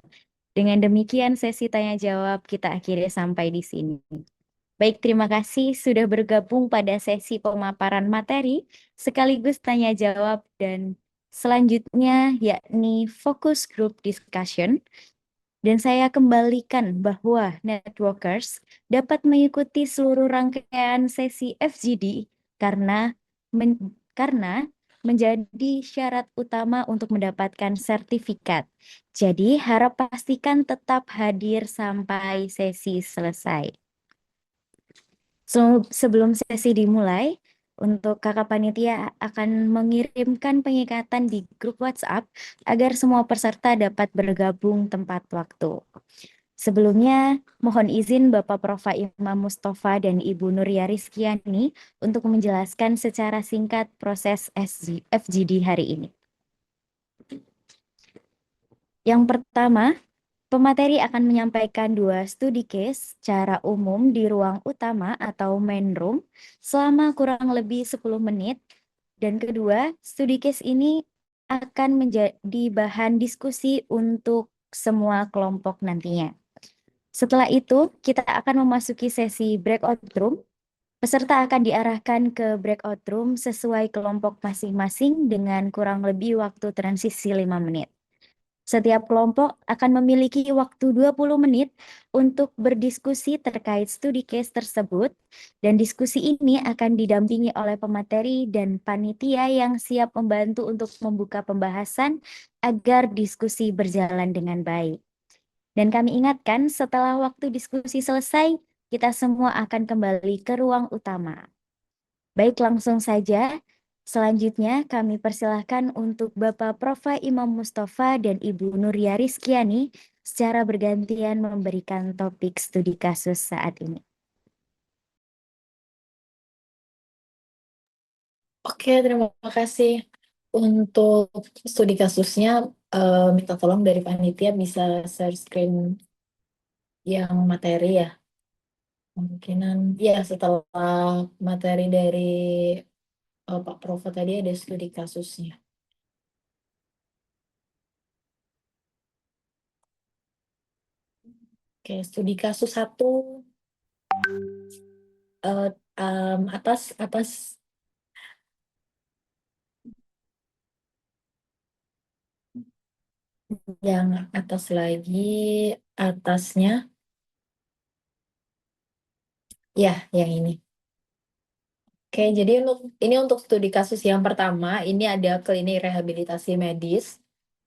Dengan demikian sesi tanya jawab kita akhiri sampai di sini. Baik, terima kasih sudah bergabung pada sesi pemaparan materi sekaligus tanya jawab dan selanjutnya yakni focus group discussion. Dan saya kembalikan bahwa networkers dapat mengikuti seluruh rangkaian sesi FGD karena menjadi syarat utama untuk mendapatkan sertifikat. Jadi harap pastikan tetap hadir sampai sesi selesai. Sebelum sesi dimulai, untuk kakak panitia akan mengirimkan pengikatan di grup WhatsApp agar semua peserta dapat bergabung tepat waktu. Sebelumnya, mohon izin Bapak Prof. Imam Mustafa dan Ibu Nuria Rizkyani untuk menjelaskan secara singkat proses FGD hari ini. Yang pertama, pemateri akan menyampaikan 2 studi case secara umum di ruang utama atau main room selama kurang lebih 10 menit. Dan kedua, studi case ini akan menjadi bahan diskusi untuk semua kelompok nantinya. Setelah itu, kita akan memasuki sesi breakout room. Peserta akan diarahkan ke breakout room sesuai kelompok masing-masing dengan kurang lebih waktu transisi 5 menit. Setiap kelompok akan memiliki waktu 20 menit untuk berdiskusi terkait studi case tersebut, dan diskusi ini akan didampingi oleh pemateri dan panitia yang siap membantu untuk membuka pembahasan agar diskusi berjalan dengan baik. Dan kami ingatkan, setelah waktu diskusi selesai, kita semua akan kembali ke ruang utama. Baik, langsung saja. Selanjutnya kami persilahkan untuk Bapak Profa Imam Mustafa dan Ibu Nuria Rizkiani secara bergantian memberikan topik studi kasus saat ini. Oke, terima kasih. Untuk studi kasusnya, minta tolong dari panitia bisa share screen yang materi ya. Kemungkinan, ya setelah materi dari Pak Prof tadi ada studi kasusnya. Oke, studi kasus 1, atas yang atas lagi, atasnya, ya yang ini. Oke, jadi ini untuk studi kasus yang pertama, ini ada klinik rehabilitasi medis.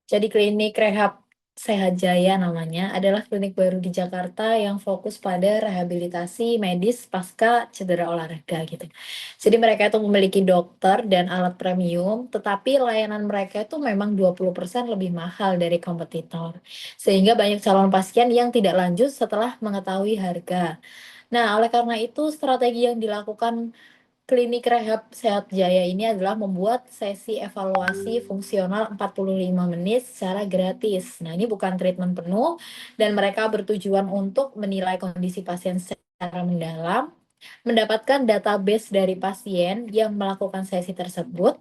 Jadi klinik rehab Sehat Jaya namanya adalah klinik baru di Jakarta yang fokus pada rehabilitasi medis pasca cedera olahraga gitu. Jadi mereka itu memiliki dokter dan alat premium, tetapi layanan mereka itu memang 20% lebih mahal dari kompetitor. Sehingga banyak calon pasien yang tidak lanjut setelah mengetahui harga. Nah, oleh karena itu strategi yang dilakukan Klinik Rehab Sehat Jaya ini adalah membuat sesi evaluasi fungsional 45 menit secara gratis. Nah, ini bukan treatment penuh dan mereka bertujuan untuk menilai kondisi pasien secara mendalam, mendapatkan database dari pasien yang melakukan sesi tersebut,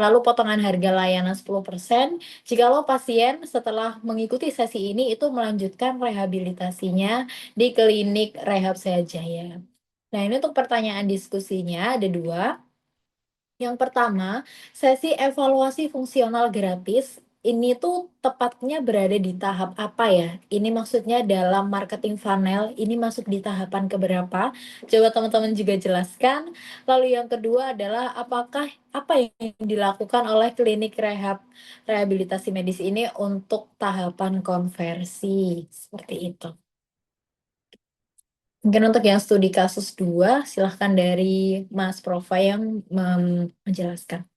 lalu potongan harga layanan 10% jikalau pasien setelah mengikuti sesi ini itu melanjutkan rehabilitasinya di klinik Rehab Sehat Jaya. Nah, ini untuk pertanyaan diskusinya ada 2. Yang pertama, sesi evaluasi fungsional gratis ini tuh tepatnya berada di tahap apa ya? Ini maksudnya dalam marketing funnel, ini masuk di tahapan keberapa? Coba teman-teman juga jelaskan. Lalu yang kedua adalah apa yang dilakukan oleh klinik rehabilitasi medis ini untuk tahapan konversi? Seperti itu. Mungkin untuk yang studi kasus 2, silahkan dari Mas Profa yang menjelaskan.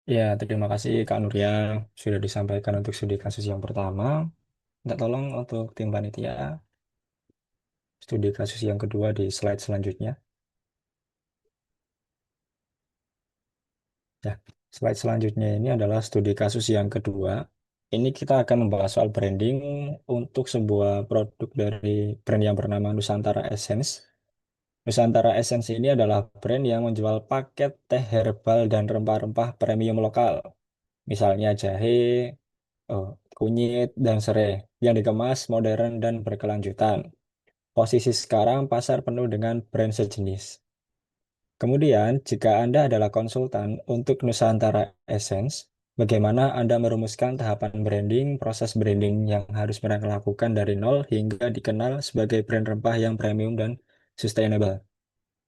Ya, terima kasih Kak Nuria sudah disampaikan untuk studi kasus yang pertama. Minta tolong untuk tim panitia studi kasus yang kedua di slide selanjutnya. Ya, slide selanjutnya ini adalah studi kasus yang kedua. Ini kita akan membahas soal branding untuk sebuah produk dari brand yang bernama Nusantara Essence. Nusantara Essence ini adalah brand yang menjual paket teh herbal dan rempah-rempah premium lokal. Misalnya jahe, oh, kunyit, dan serai yang dikemas modern dan berkelanjutan. Posisi sekarang pasar penuh dengan brand sejenis. Kemudian, jika Anda adalah konsultan untuk Nusantara Essence, bagaimana Anda merumuskan tahapan branding, proses branding yang harus mereka lakukan dari nol hingga dikenal sebagai brand rempah yang premium dan sustainable.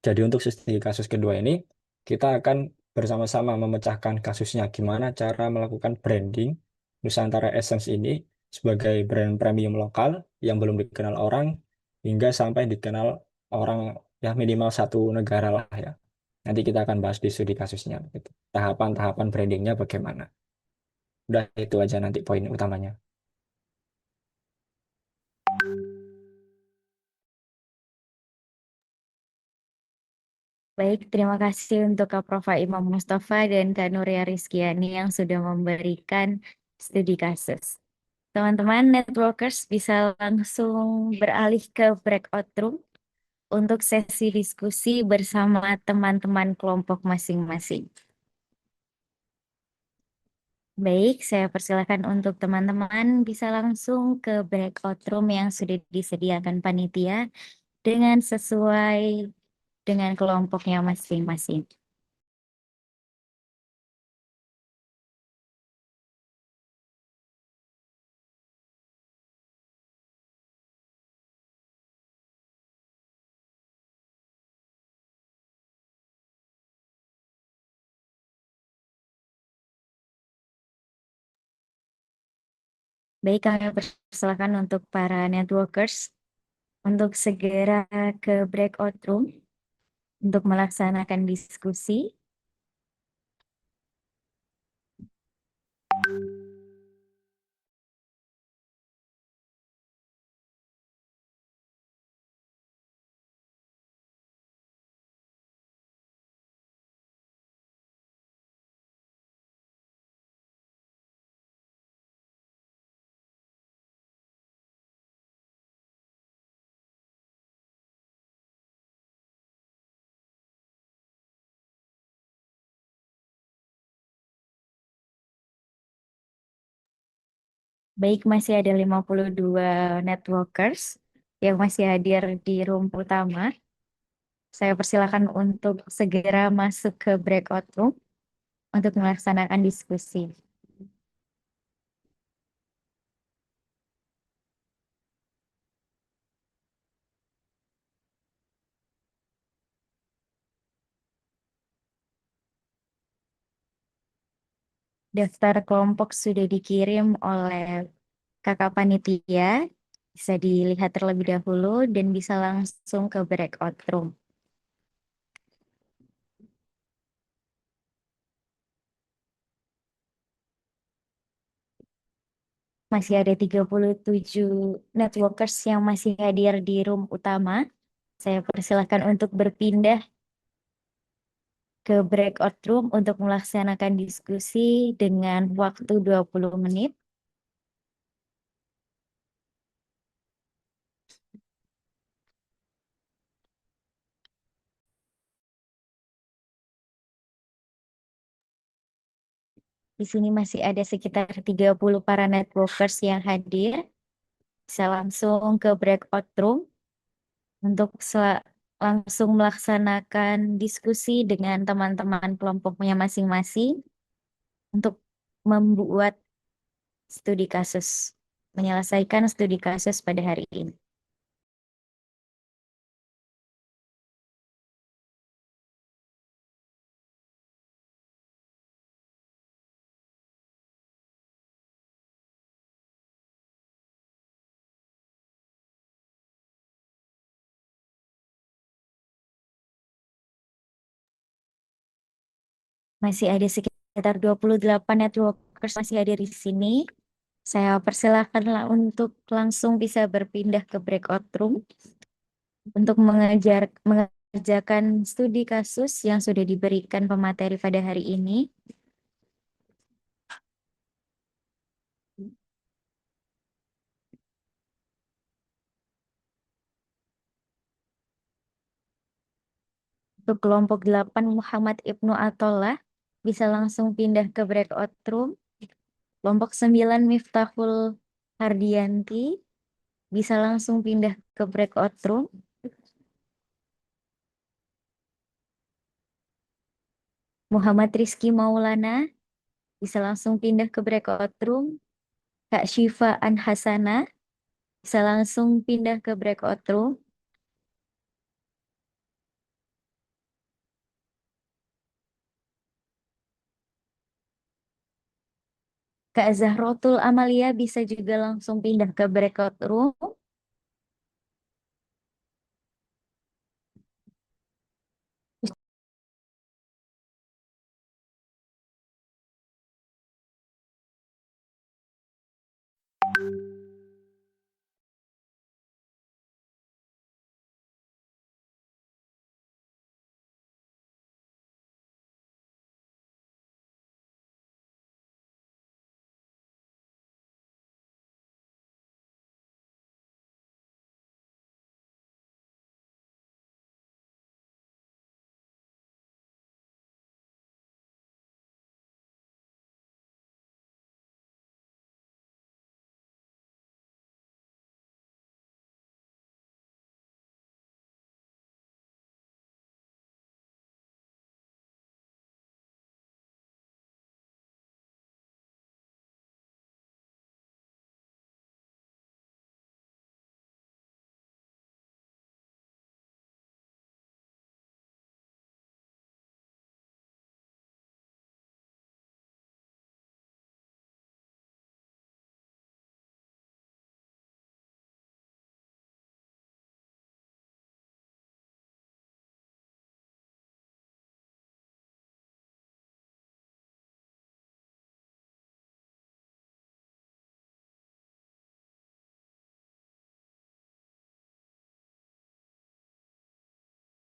Jadi untuk studi kasus kedua ini, kita akan bersama-sama memecahkan kasusnya gimana cara melakukan branding Nusantara Essence ini sebagai brand premium lokal yang belum dikenal orang hingga sampai dikenal orang ya minimal satu negara lah ya. Nanti kita akan bahas di studi kasusnya. Gitu. Tahapan-tahapan brandingnya bagaimana. Udah itu aja nanti poin utamanya. Baik, terima kasih untuk Kak Profa Imam Mustafa dan Kak Nuria Rizkiani yang sudah memberikan studi kasus. Teman-teman networkers bisa langsung beralih ke breakout room untuk sesi diskusi bersama teman-teman kelompok masing-masing. Baik, saya persilakan untuk teman-teman bisa langsung ke breakout room yang sudah disediakan panitia dengan sesuai dengan kelompoknya masing-masing. Baik, kami persilakan untuk para networkers untuk segera ke breakout room untuk melaksanakan diskusi. Baik, masih ada 52 networkers yang masih hadir di room utama. Saya persilakan untuk segera masuk ke breakout room untuk melaksanakan diskusi. Daftar kelompok sudah dikirim oleh kakak panitia. Bisa dilihat terlebih dahulu dan bisa langsung ke breakout room. Masih ada 37 networkers yang masih hadir di room utama. Saya persilakan untuk berpindah ke breakout room untuk melaksanakan diskusi dengan waktu 20 menit. Di sini masih ada sekitar 30 para networkers yang hadir. Bisa langsung ke breakout room untuk langsung melaksanakan diskusi dengan teman-teman kelompoknya masing-masing untuk membuat studi kasus, menyelesaikan studi kasus pada hari ini. Masih ada sekitar 28 networkers masih ada di sini. Saya persilahkan untuk langsung bisa berpindah ke breakout room untuk mengerjakan studi kasus yang sudah diberikan pemateri pada hari ini. Untuk kelompok 8 Muhammad Ibnu Atollah bisa langsung pindah ke breakout room. Kelompok 9 Miftahul Hardianti bisa langsung pindah ke breakout room. Muhammad Rizky Maulana bisa langsung pindah ke breakout room. Kak Syifa Anhasana bisa langsung pindah ke breakout room. Kak Zahrotul Amalia bisa juga langsung pindah ke breakout room.